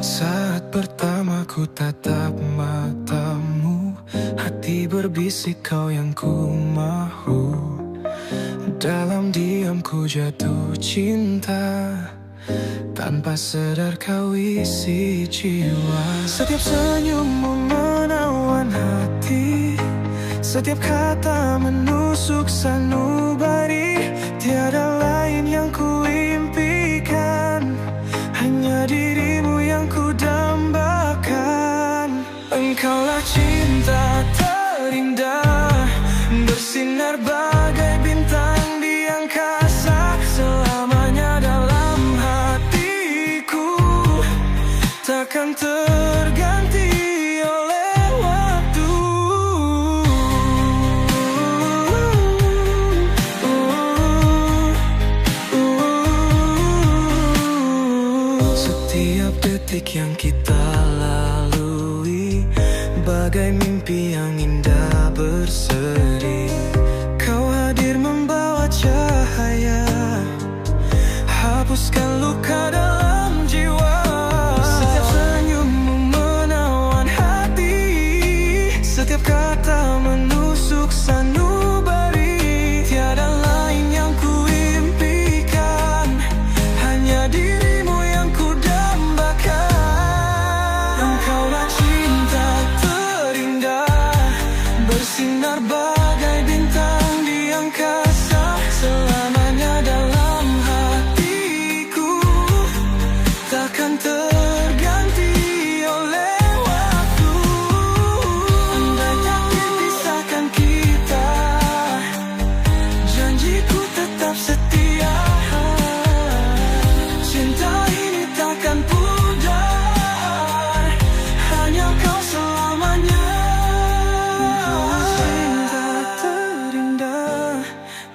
B: Saat pertama ku tatap matamu, hati berbisik kau yang ku mahu. Dalam diam ku jatuh cinta, tanpa sadar kau isi jiwa. Setiap senyummu menawan hati, setiap kata menusuk sanubari. Tiada lain yang ku impikan, hanya dirimu yang ku dambakan. Engkaulah cinta terindah, bersinar bagai bintang di angkasa, selamanya dalam hatiku. Takkan takkan terganti oleh waktu. Setiap detik yang kita lalui bagai mimpi yang indah berseri. Kau hadir membawa cahaya, hapuskan luka dalam jiwa. Setiap senyummu menawan hati, setiap kata menusuk sanubari. Tiada lain yang kuimpikan, hanya dirimu yang kudambakan. Engkaulah cinta terindah, bersinar bagai bintang di angkasa, selamanya dalam hatiku, takkan terganti oleh waktu. Andai takdir pisahkan kita, janjiku tetap setia. Cinta ini takkan pudar, hanya kau selamanya. Cinta terindah,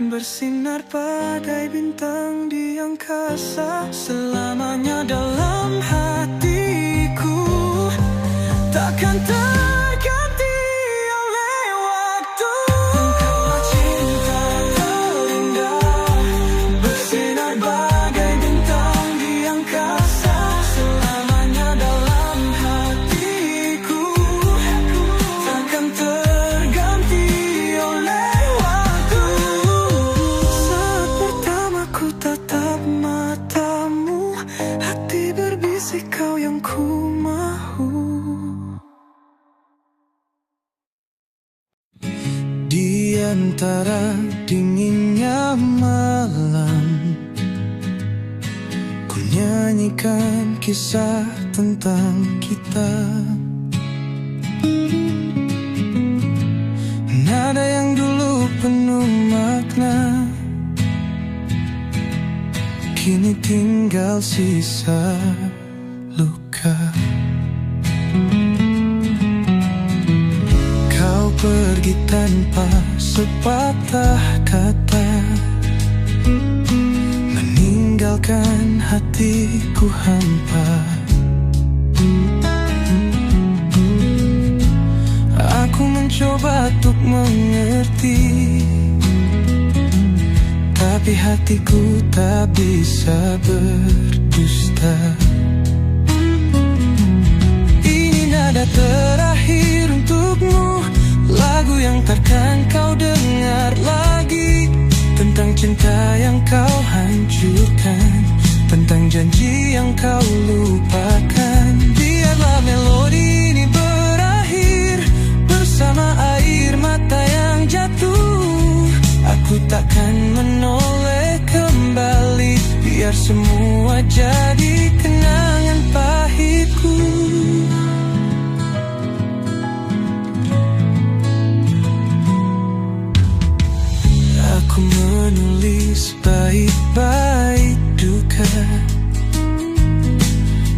B: bersinar bagai bintang di angkasa, selamanya dalam hatiku, takkan terganti oleh waktu. Engkaulah cinta terindah, bersinar bagai bintang di angkasa, selamanya dalam hatiku, takkan terganti oleh waktu. Saat pertama ku tatap matamu, hati berbisik kau yang ku mahu. Di antara dinginnya malam, ku nyanyikan kisah tentang kita. Nada yang dulu penuh makna, kini tinggal sisa luka. Kau pergi tanpa sepatah kata, meninggalkan hatiku hampa. Aku mencoba untuk mengerti, tapi hatiku tak bisa berdusta. Ini nada terakhir untukmu, lagu yang takkan kau dengar lagi, tentang cinta yang kau hancurkan, tentang janji yang kau lupakan. Biarlah melodi ini berakhir bersama air mata yang jatuh. Aku takkan menoleh kembali, biar semua jadi kenangan pahitku. Aku menulis bait-bait duka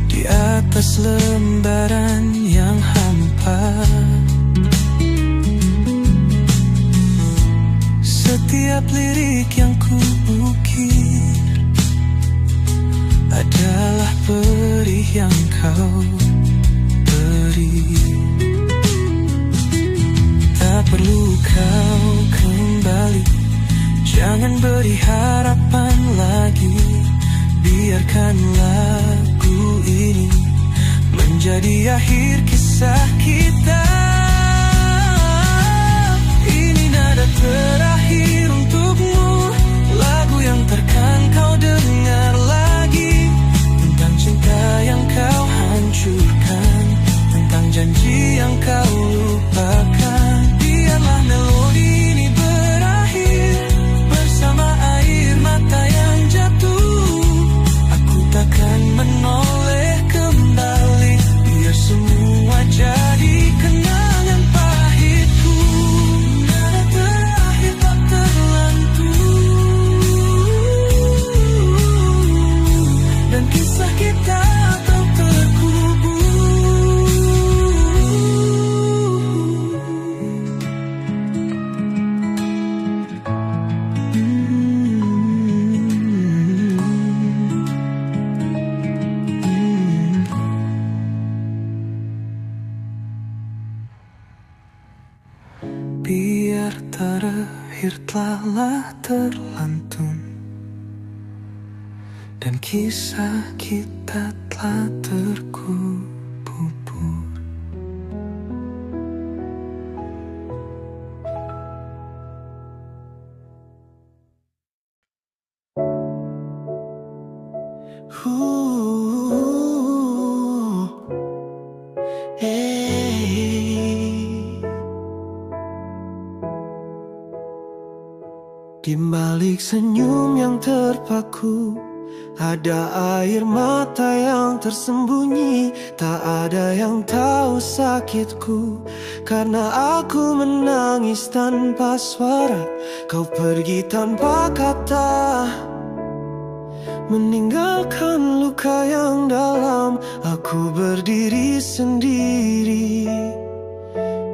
B: di atas lembaran yang hampa. Setiap lirik yang kuukir adalah perih yang kau beri. Tak perlu kau kembali, jangan beri harapan lagi. Biarkan lagu ini menjadi akhir kisah kita. Ini nada terakhir untukmu, lagu yang takkan kau dengar lagi, tentang cinta yang kau hancurkan, tentang janji yang kau lupakan. Biarlah melodi ini berakhir bersama air mata yang jatuh. Aku takkan menoleh kembali, biar semua jadi kenangan pahitku. Nada terakhir tak terlalu
A: biar terakhir telah terlantun, dan kisah kita telah terkubur.
B: Di balik senyum yang terpaku, ada air mata yang tersembunyi. Tak ada yang tahu sakitku, karena aku menangis tanpa suara. Kau pergi tanpa kata, meninggalkan luka yang dalam. Aku berdiri sendiri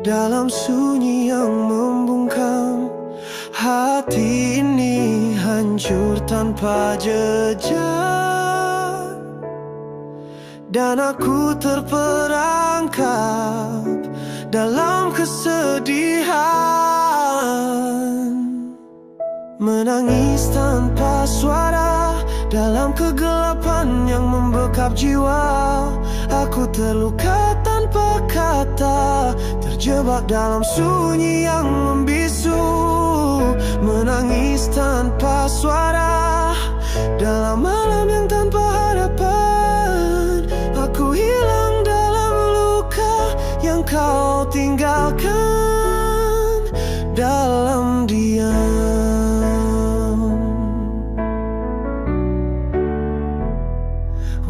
B: dalam sunyi yang membungkam. Hati ini hancur tanpa jejak, dan aku terperangkap dalam kesedihan. Menangis tanpa suara dalam kegelapan yang membekap jiwa. Aku terluka tanpa kata, terjebak dalam sunyi yang membisu. Menangis tanpa suara dalam malam yang tanpa harapan. Aku hilang dalam luka yang kau tinggalkan dalam diam.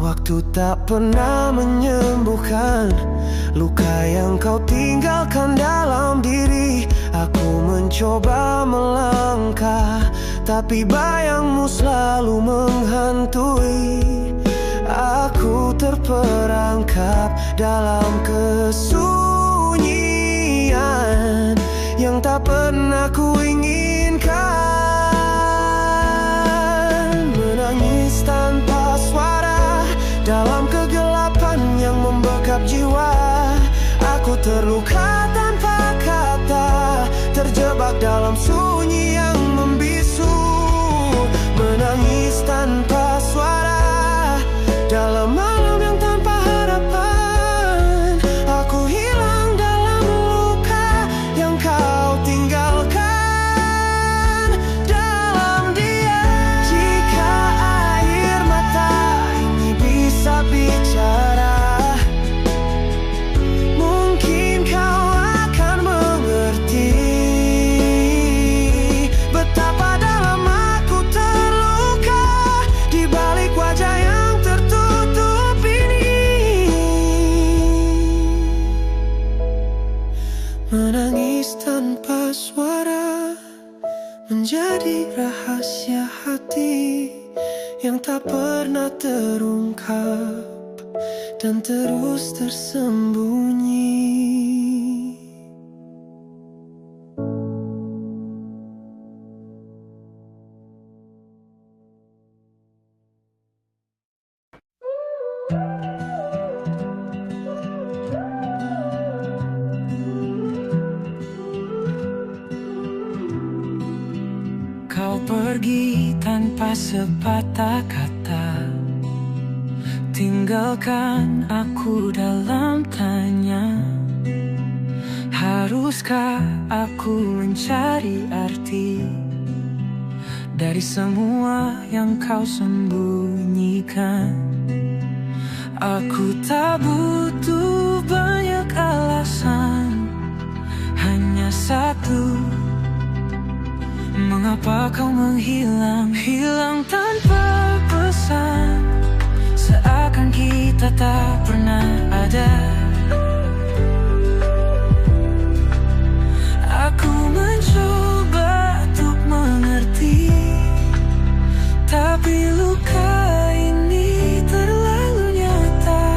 B: Waktu tak pernah menyembuhkan luka yang kau tinggalkan dalam diri. Aku mencoba melangkah, tapi bayangmu selalu menghantui. Aku terperangkap dalam kesunyian yang tak pernah kuinginkan. Menangis tanpa suara dalam kegelapan yang membekap jiwa. Aku terluka tanpa kata, terjebak dalam sunyi yang membisu. Menangis tanpa suara dalam malam yang tanpa harapan. Aku hilang dalam luka yang kau tinggalkan dalam diam. Jika air mata ini bisa bicara, menangis tanpa suara menjadi rahasia hati yang tak pernah terungkap dan terus tersembunyi.
A: Kau pergi tanpa sepatah kata, tinggalkan aku dalam tanya. Haruskah aku mencari arti dari semua yang kau sembunyikan? Aku tak butuh banyak alasan, hanya satu. Mengapa kau menghilang, hilang tanpa pesan, seakan kita tak pernah ada. Aku mencoba untuk mengerti, tapi luka ini terlalu nyata.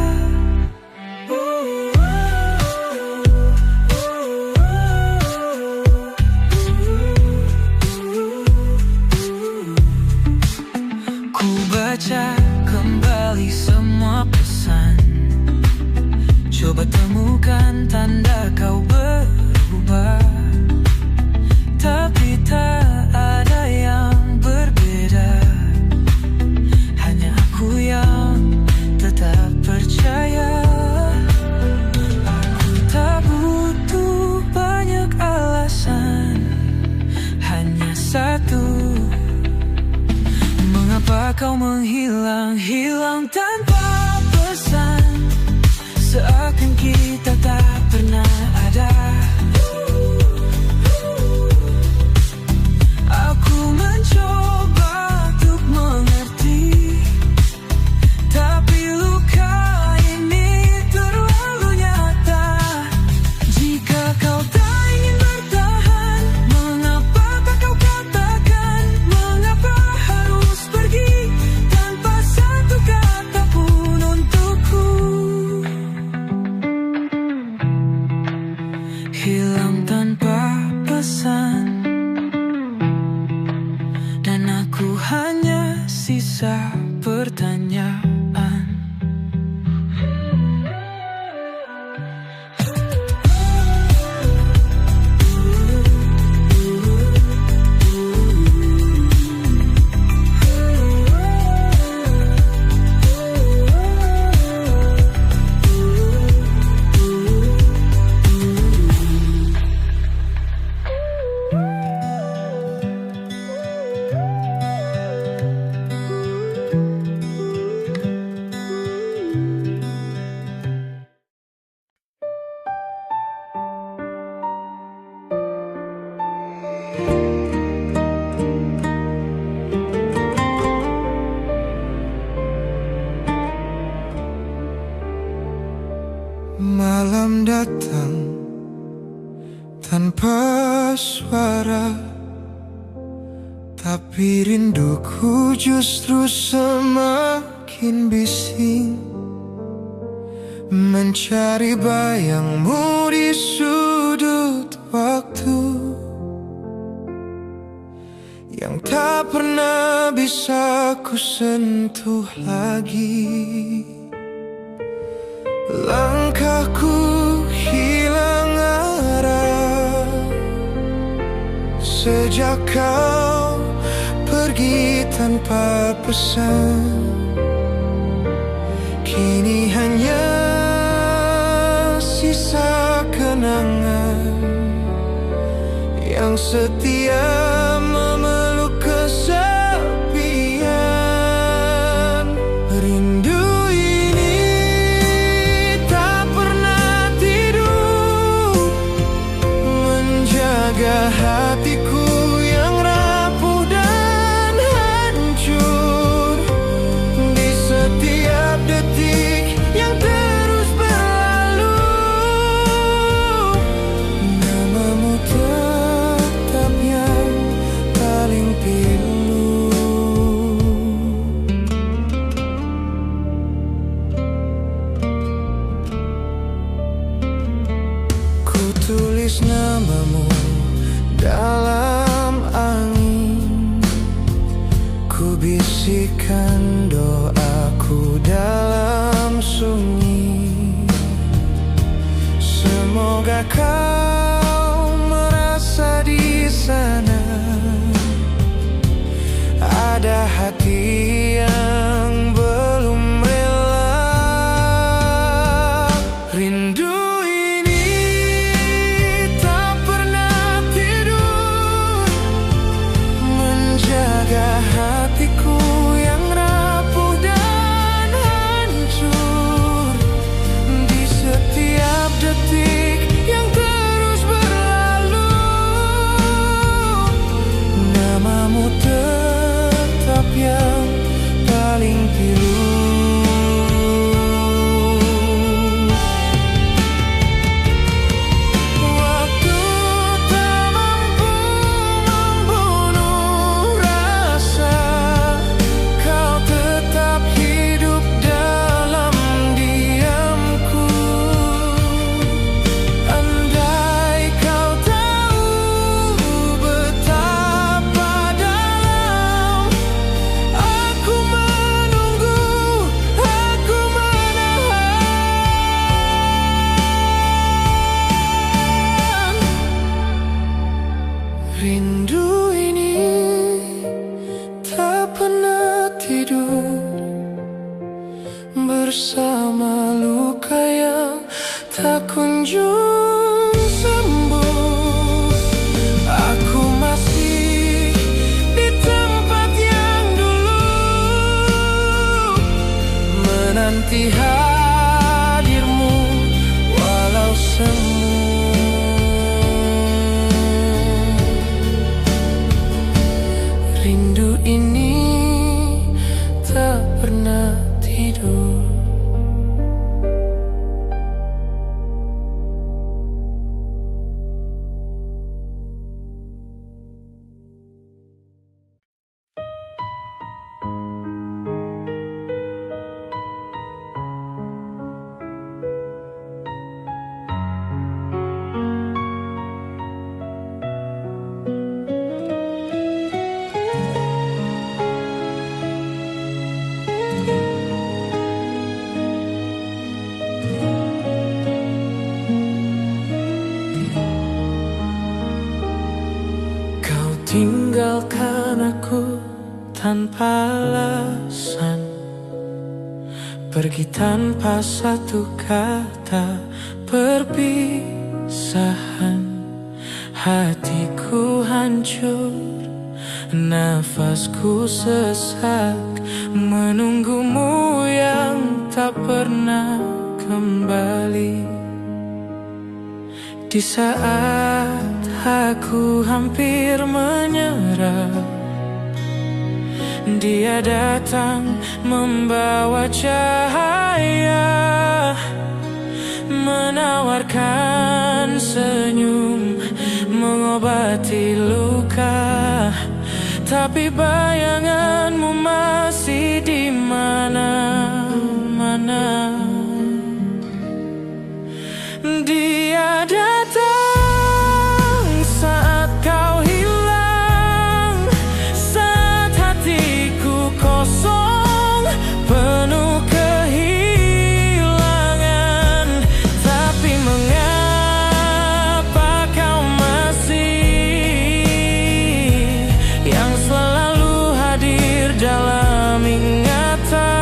A: Ku baca kembali semua pesan, coba temukan tanda kau berubah.
D: Malam datang tanpa suara, tapi rinduku justru semakin bising, mencari bayangmu di sudut waktu yang tak pernah bisa ku sentuh lagi. Langkahku hilang arah sejak kau pergi tanpa pesan. Kini hanya sisa kenangan yang setia memeluk kesepian. Rindu hatiku yang rapuh dan hancur di setiap detik yang terus berlalu. Namamu tetap yang paling pilu. Ku tulis namamu dalam angin, ku bisikan doaku dalam sunyi. Semoga kau merasa di sana ada hati yang belum rela. Rindu hatiku yang rapuh dan hancur di setiap detik yang terus berlalu. Namamu tetap yang paling pilu. Rindu ini tak pernah tidur bersama luka yang tak kunjung sembuh. Aku masih di tempat yang dulu, menanti hadirmu walau semu. Rindu ini tak pernah tidur. Tinggalkan aku tanpa alasan, pergi tanpa satu kata perpisahan. Hatiku hancur, nafasku sesak, menunggumu yang tak pernah kembali. Di saat aku hampir menyerah, Dia datang membawa cahaya. biarkan senyum mengobati luka, tapi bayanganmu masih di mana-mana. Dia datang saat kau hilang, saat hatiku kosong penuh kehilangan. Tapi mengapa kau masih yang selalu hadir dalam ingatan?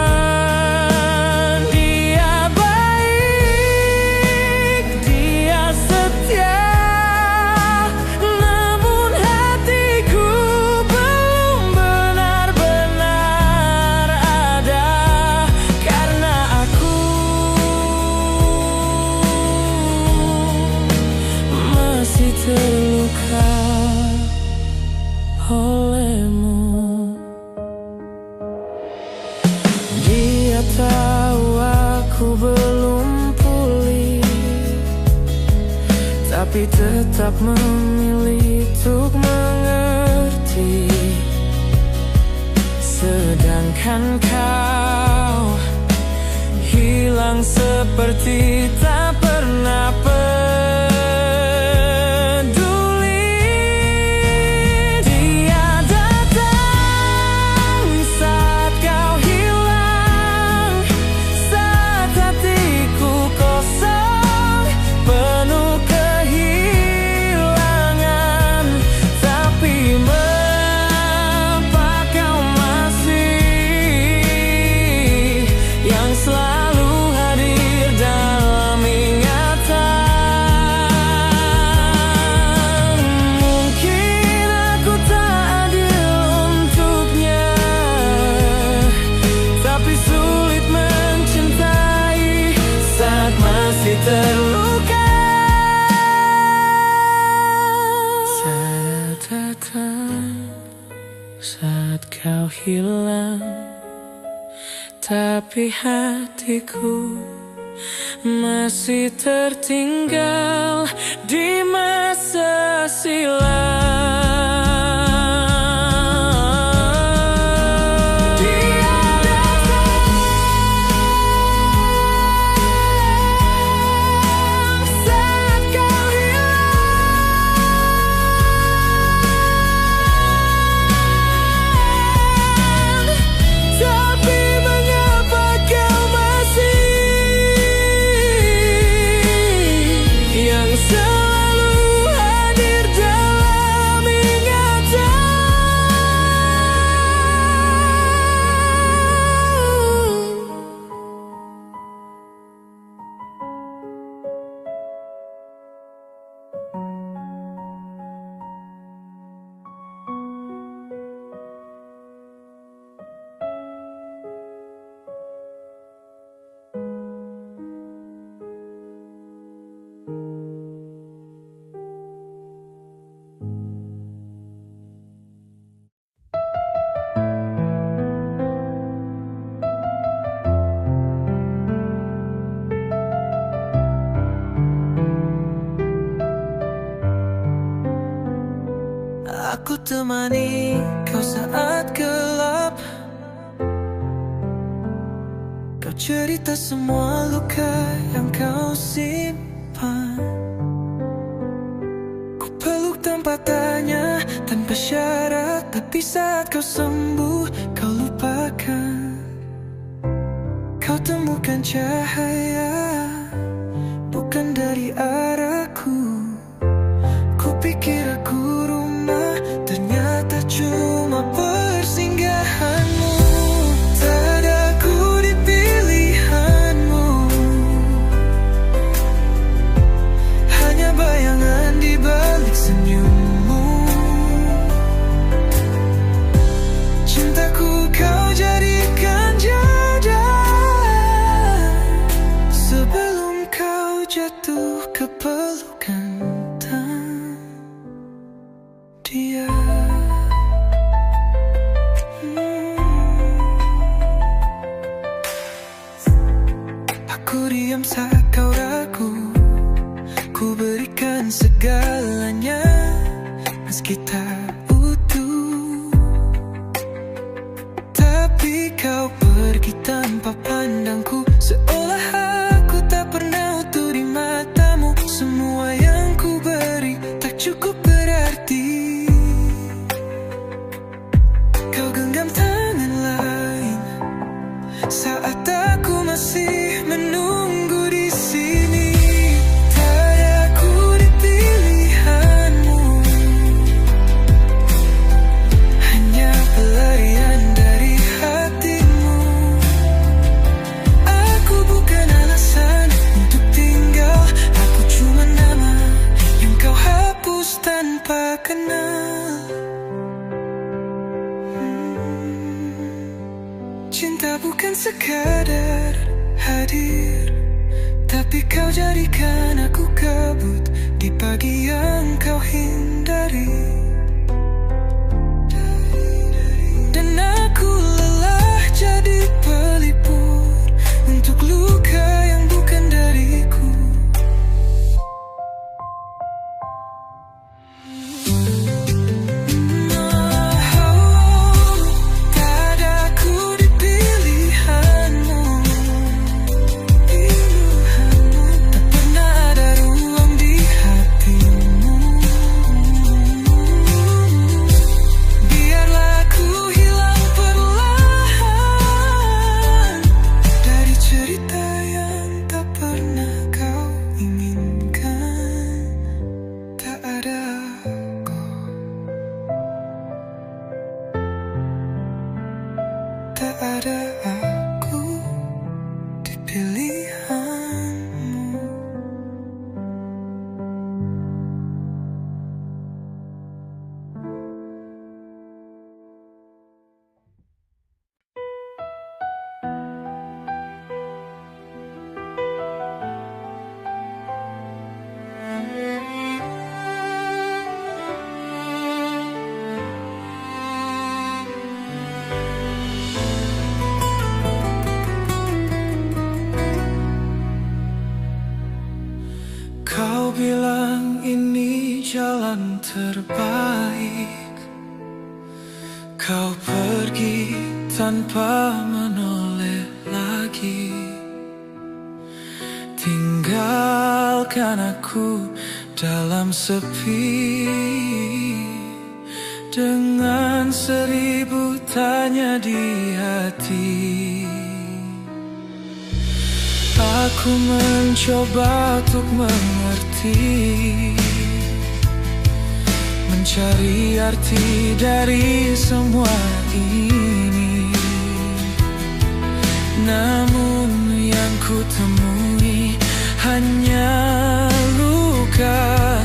D: Terluka olehmu. Dia tahu aku belum pulih, tapi tetap memilih untuk mengerti. Sedangkan kau hilang seperti tak pernah terluka. Saat datang, saat kau hilang, tapi hatiku masih tertinggal di masa silam.
A: Aku temani kau saat gelap. Kau cerita semua luka yang kau simpan. Ku peluk tanpa tanya, tanpa syarat. Tapi saat kau sembuh, kau lupakan. Kau temukan cahaya, bukan dari arahku. Ku pikir aku rumah, ternyata cuma persinggahanmu. Tak ada aku di pilihanmu, hanya bayangan di balik senyummu. Cintaku kau jadikan jadah sebelum kau jatuh ke pelukan dia. Aku diam saat kau ragu, ku berikan segalanya, meski tak utuh. Tapi kau pergi tanpa pandangku, seolah aku tak pernah utuh di matamu. Semua yang ku beri tak cukup berarti. Kau genggam tangan lain saat aku masih menunggu di sini. Tak ada aku di pilihanmu, hanya pelarian dari hatimu. Aku bukan alasan untuk tinggal, aku cuma nama yang kau hapus tanpa kenal. Cinta bukan sekadar hadir, tapi kau jadikan aku kabut di pagi yang kau hindari. Dan aku lelah jadi pelipur untuk luka yang bukan dariku. Tak ada aku di pilihanmu. Kau bilang ini jalan terbaik. Kau pergi tanpa menoleh lagi, tinggalkan aku dalam sepi, dengan 1000 tanya di hati. Aku mencoba untuk mengerti, mencari arti dari semua ini. Namun yang ku temui hanya luka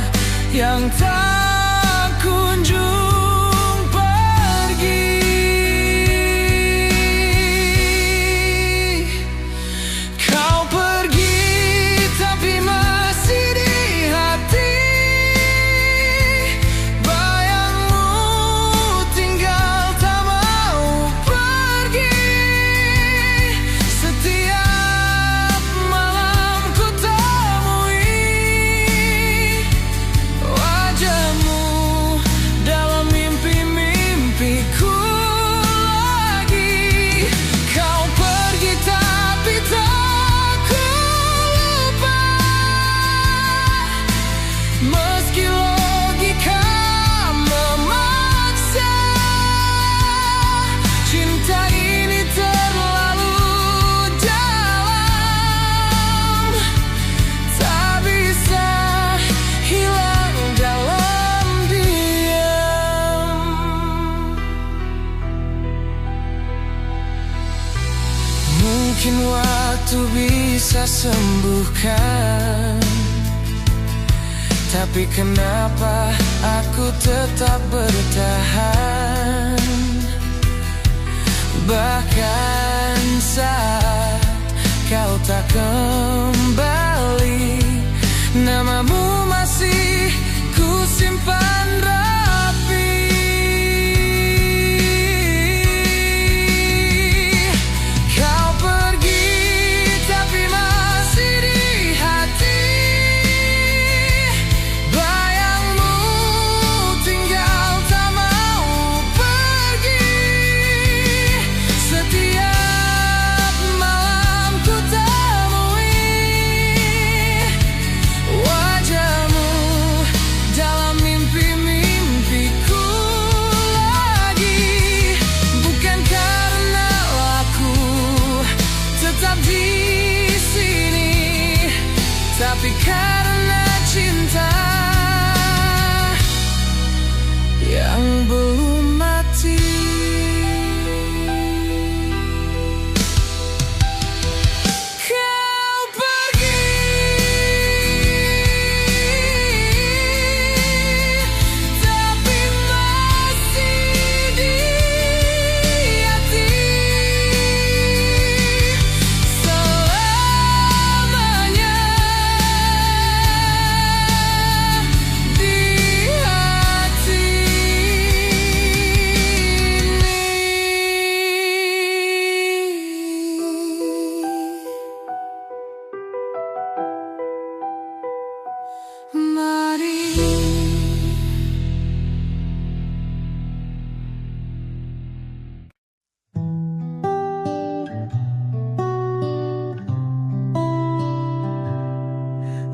A: yang tak kunjung pergi. Kau pergi tapi masih di hati, bayangmu tinggal tak mau pergi. Setiap malam ku temui wajahmu dalam mimpi-mimpiku lagi. Kau pergi tapi tak ku lupa, meski logika memaksa. Cinta ini terlalu dalam, tak bisa hilang dalam diam. Mungkin waktu bisa sembuhkan, tapi kenapa aku tetap bertahan? Bahkan saat kau tak kembali, namamu masih ku simpan rapi. Kau pergi tapi masih di hati,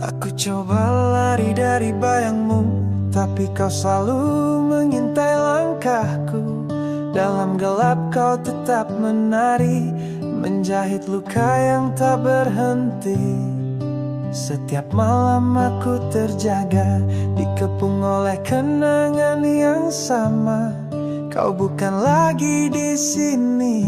A: Aku coba lari dari bayangmu, tapi kau selalu mengintai langkahku. Dalam gelap kau tetap menari, menjahit luka yang tak berhenti. Setiap malam aku terjaga, dikepung oleh kenangan yang sama. Kau bukan lagi di sini,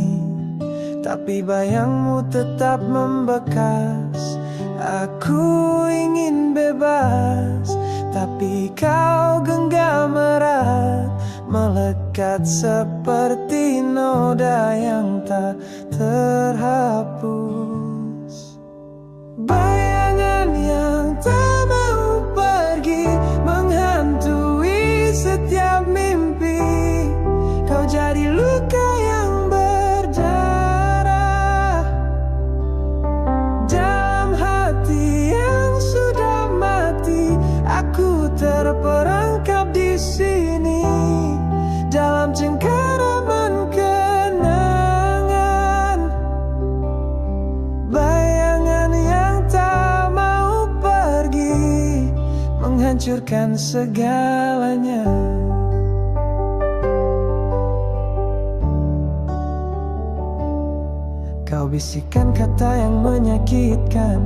A: tapi bayangmu tetap membekas. Aku ingin bebas, tapi kau genggam erat, melekat seperti noda yang tak terhapus. Bayangan yang tak mau pergi menghantui setiap mimpi. Kau jadi luka yang berdarah dalam hati yang sudah mati. Aku terperangkap di sini dalam cengkeraman kenangan. Bayangan yang tak mau pergi menghancurkan segalanya. Kau bisikan kata yang menyakitkan,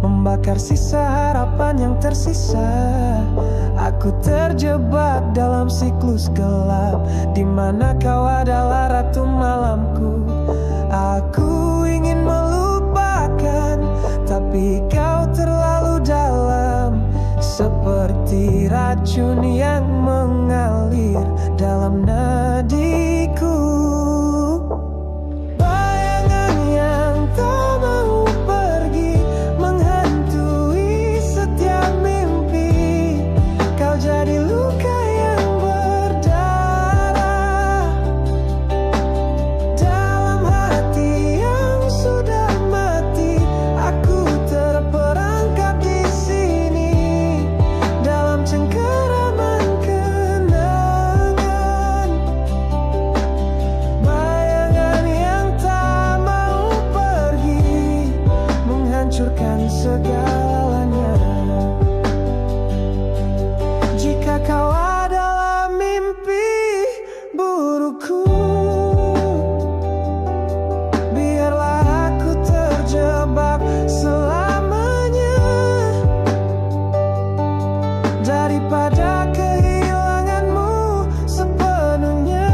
A: membakar sisa harapan yang tersisa. Aku terjebak dalam siklus gelap, di mana kau adalah ratu malamku. Aku ingin melupakan, tapi kau terlalu dalam, seperti racun yang mengalir dalam nadiku. Segalanya. Jika kau adalah mimpi burukku, biarlah aku terjebak selamanya, daripada kehilanganmu sepenuhnya.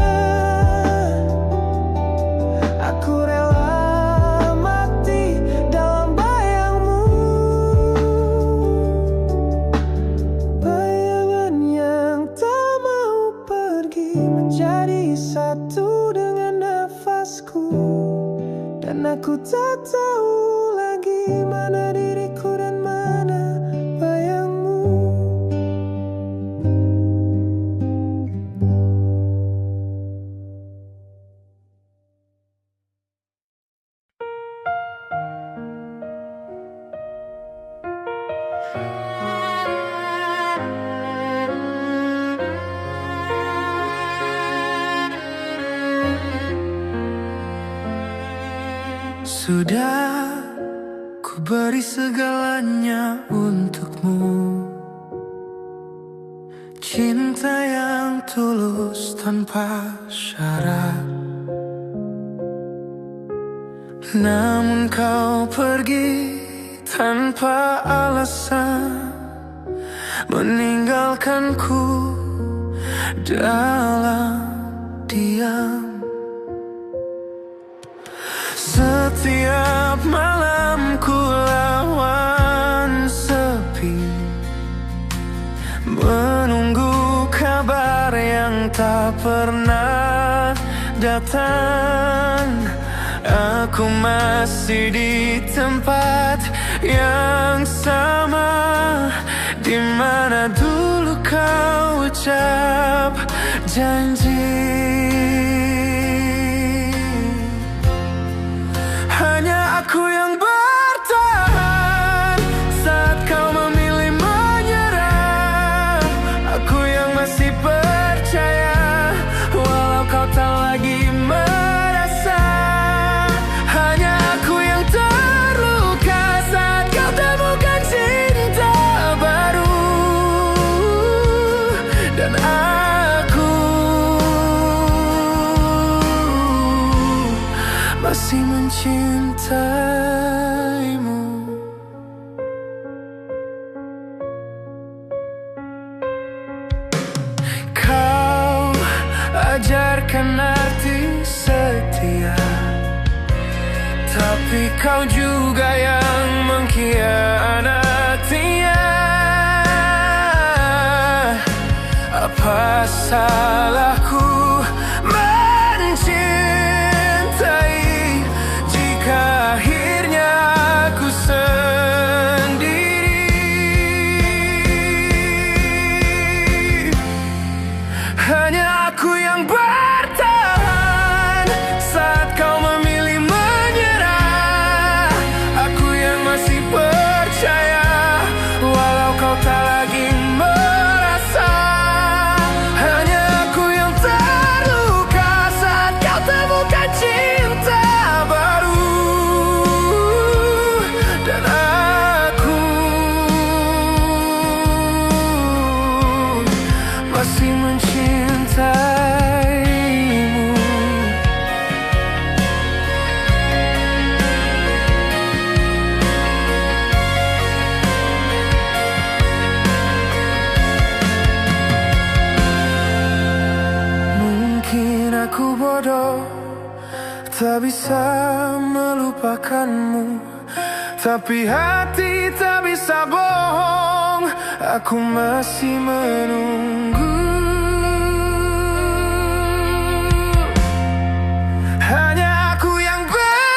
A: Aku rela mati dalam satu dengan nafasku, dan aku tak tahu lagi mana diriku dan mana bayangmu. Sudah ku beri segalanya untukmu, cinta yang tulus tanpa syarat. Namun kau pergi tanpa alasan, meninggalkanku dalam diam. Setiap malam ku lawan sepi, menunggu kabar yang tak pernah datang. Aku masih di tempat yang sama, di mana dulu kau ucap janji. Hanya aku yang bertahan saat kau memilih menyerah. Aku yang masih percaya walau kau tak lagi merasa. Hanya aku yang terluka saat kau temukan cinta. mencintaimu. Kau ajarkan arti setia, tapi kau juga yang mengkhianatinya. Apa salahku mencintai jika akhirnya aku sendiri? Hanya aku yang bertahan saat kau memilih menyerah. Aku yang masih percaya walau kau tak lagi merasa. Hanya aku yang terluka saat kau temukan cinta baru. Dan aku masih mencintaimu. Mungkin aku bodoh, tak bisa melupakanmu, tapi hati tak bisa bohong. Aku masih menunggu. Hanya aku yang bertahan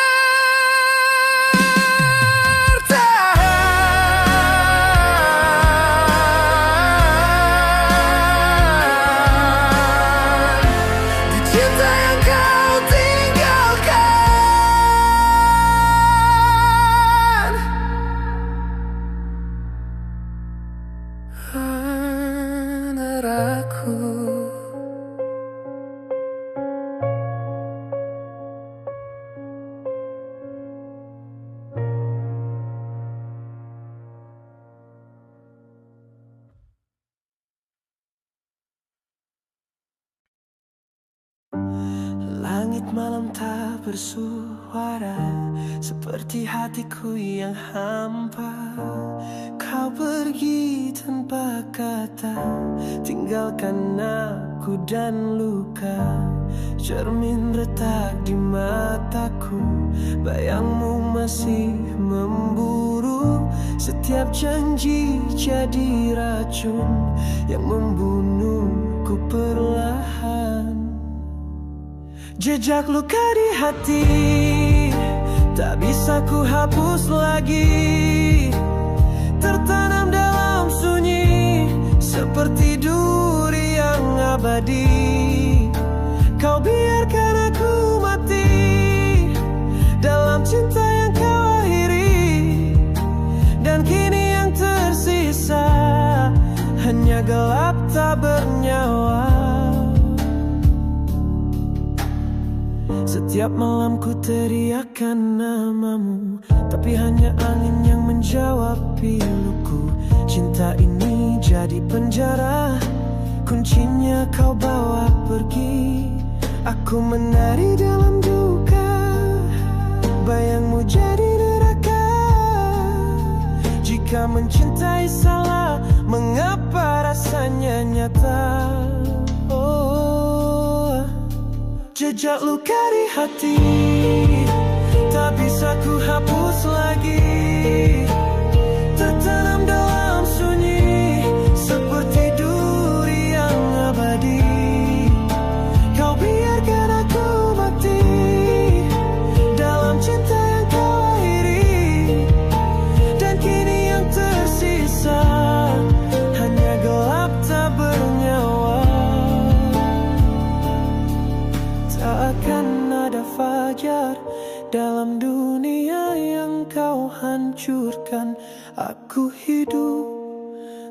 A: di cinta yang kau tinggalkan. Anaraku.
B: Langit malam tak bersuara, seperti hatiku yang hampa. Kau pergi tanpa kata, tinggalkan aku dan luka. Cermin retak di mataku, bayangmu masih memburu. Setiap janji jadi racun yang membunuhku perlahan. Jejak luka di hati tak bisa ku hapus lagi, tertanam dalam sunyi seperti duri yang abadi. Kau biarkan aku mati dalam cinta yang kau akhiri, dan kini yang tersisa hanya gelap tak bernyawa. Setiap malam ku teriakkan namamu, tapi hanya angin yang menjawab piluku. Cinta ini jadi penjara, kuncinya kau bawa pergi. Aku menari dalam duka, bayangmu jadi neraka. Jika mencintai salah, mengapa rasanya nyata? Jejak luka di hati tak bisa ku hapus lagi, tertanam dalam sunyi seperti duri yang abadi. Kau biarkan aku mati dalam cinta yang kau akhiri, dan kini yang tersisa hanya gelap tak bernyawa. Tak akan ada fajar dalam dunia yang kau hancurkan. Aku hidup,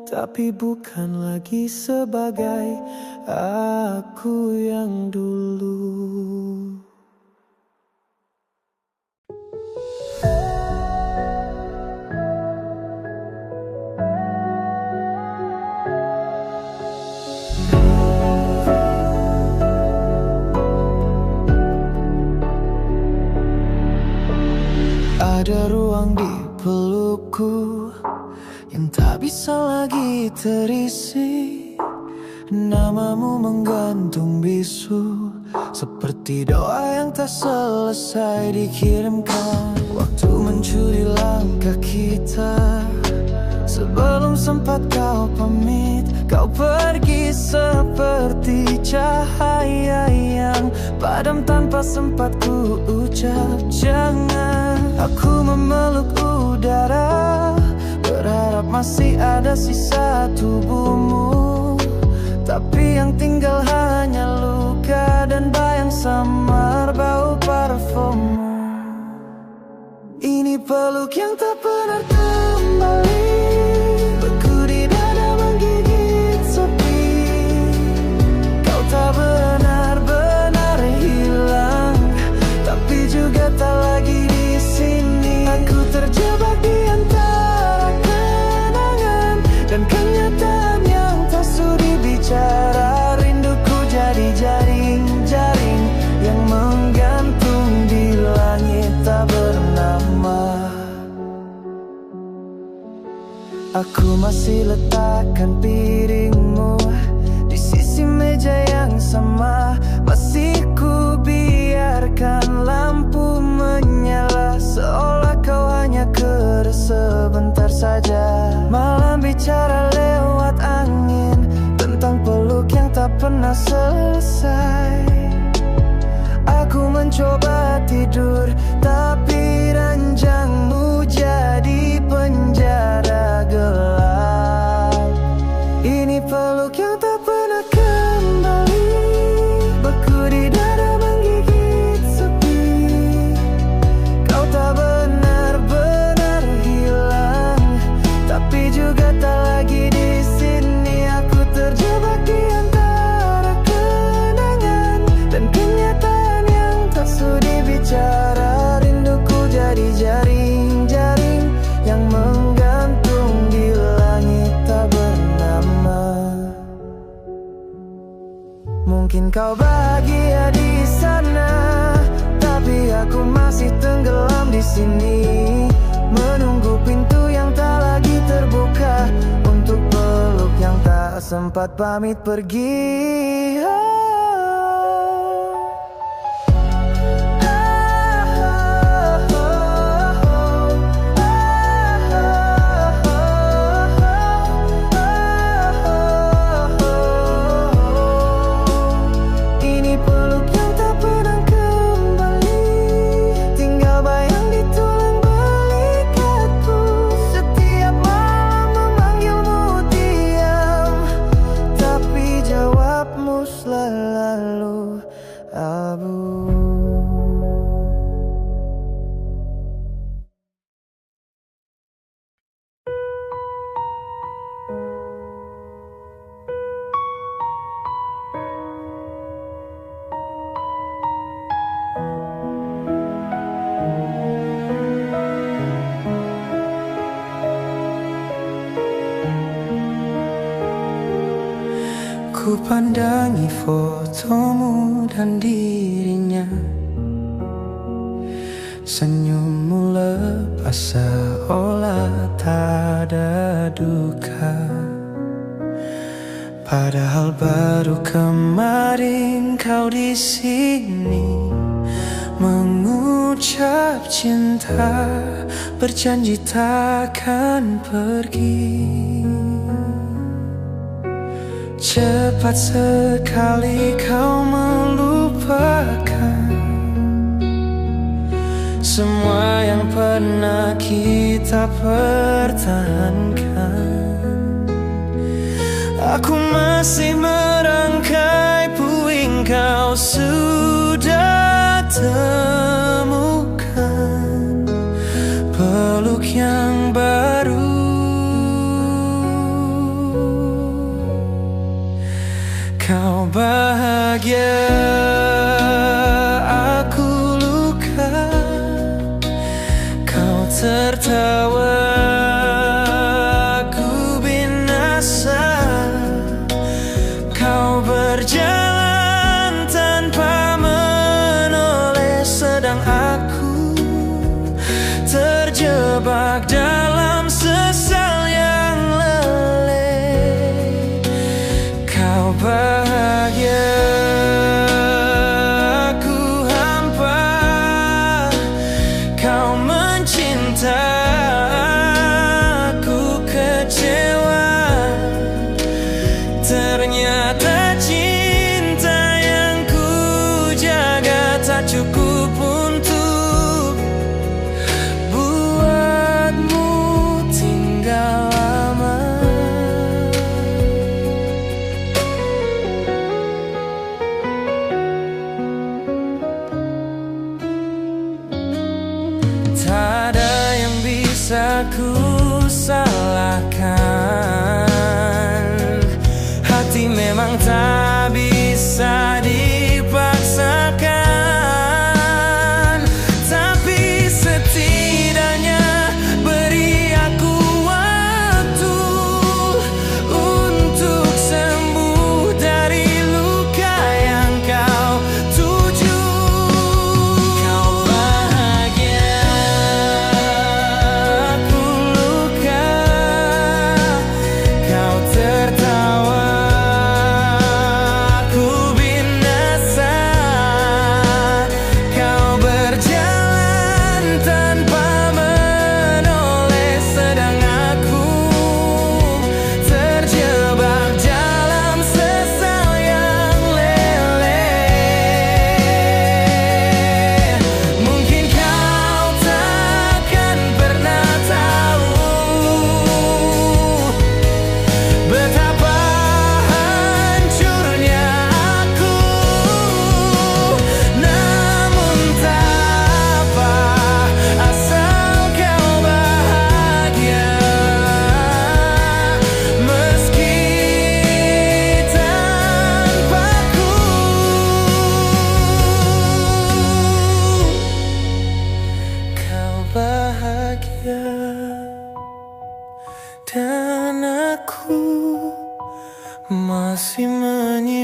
B: tapi bukan lagi sebagai aku yang dulu.
A: yang tak bisa lagi terisi. Namamu menggantung bisu, seperti doa yang tak selesai dikirimkan. Waktu mencuri langkah kita, sebelum sempat kau pamit. Kau pergi seperti cahaya yang padam tanpa sempat ku ucap jangan. Aku memeluk udara, berharap masih ada sisa tubuhmu, tapi yang tinggal hanya luka dan bayang samar bau parfummu. Ini peluk yang tak pernah kembali, beku di dada menggigit sepi. Kau tak benar-benar hilang, tapi juga tak lagi di sini. Aku terjebak di antara kenangan dan kenyataan yang tak sudi bicara. Rinduku jadi jaring-jaring yang menggantung di langit tak bernama. Aku masih letakkan piringmu di sisi meja yang sama. Masih ku biarkan lampu menyala, seolah kau hanya keres sebentar saja. Malam bicara lewat angin tentang peluk yang tak pernah selesai. Aku mencoba tidur, tapi ranjangmu jadi penjara gelap. Ini peluk yang tak pernah kembali, beku di dada menggigit sepi. Kau tak benar-benar hilang, tapi juga tak lagi di sini. Aku terjebak di antara kenangan dan kenyataan yang tak sudi bicara. Rinduku jadi jaring-jaring yang menggantung di langit tak bernama. Mungkin kau bahagia di sana, tapi aku masih tenggelam di sini, menunggu pintu yang tak lagi terbuka untuk peluk yang tak sempat pamit pergi. Ini peluk yang tak pernah kembali, tinggal bayang di tulang belikatku. Setiap malam memanggilmu diam, tapi jawabmu selalu abu. Ku pandangi fotomu dan dirinya, senyummu lepas seolah tak ada duka. Padahal baru kemarin kau di sini mengucap cinta, berjanji takkan pergi. Cepat sekali kau melupakan semua yang pernah kita pertahankan. Aku masih merangkai puing kau sudah temukan, peluk yang baru. Kau bahagia, aku luka. Kau tertawa, aku binasa. Kau berjalan tanpa menoleh, sedang aku terjebak dalam Dan aku masih menyimpan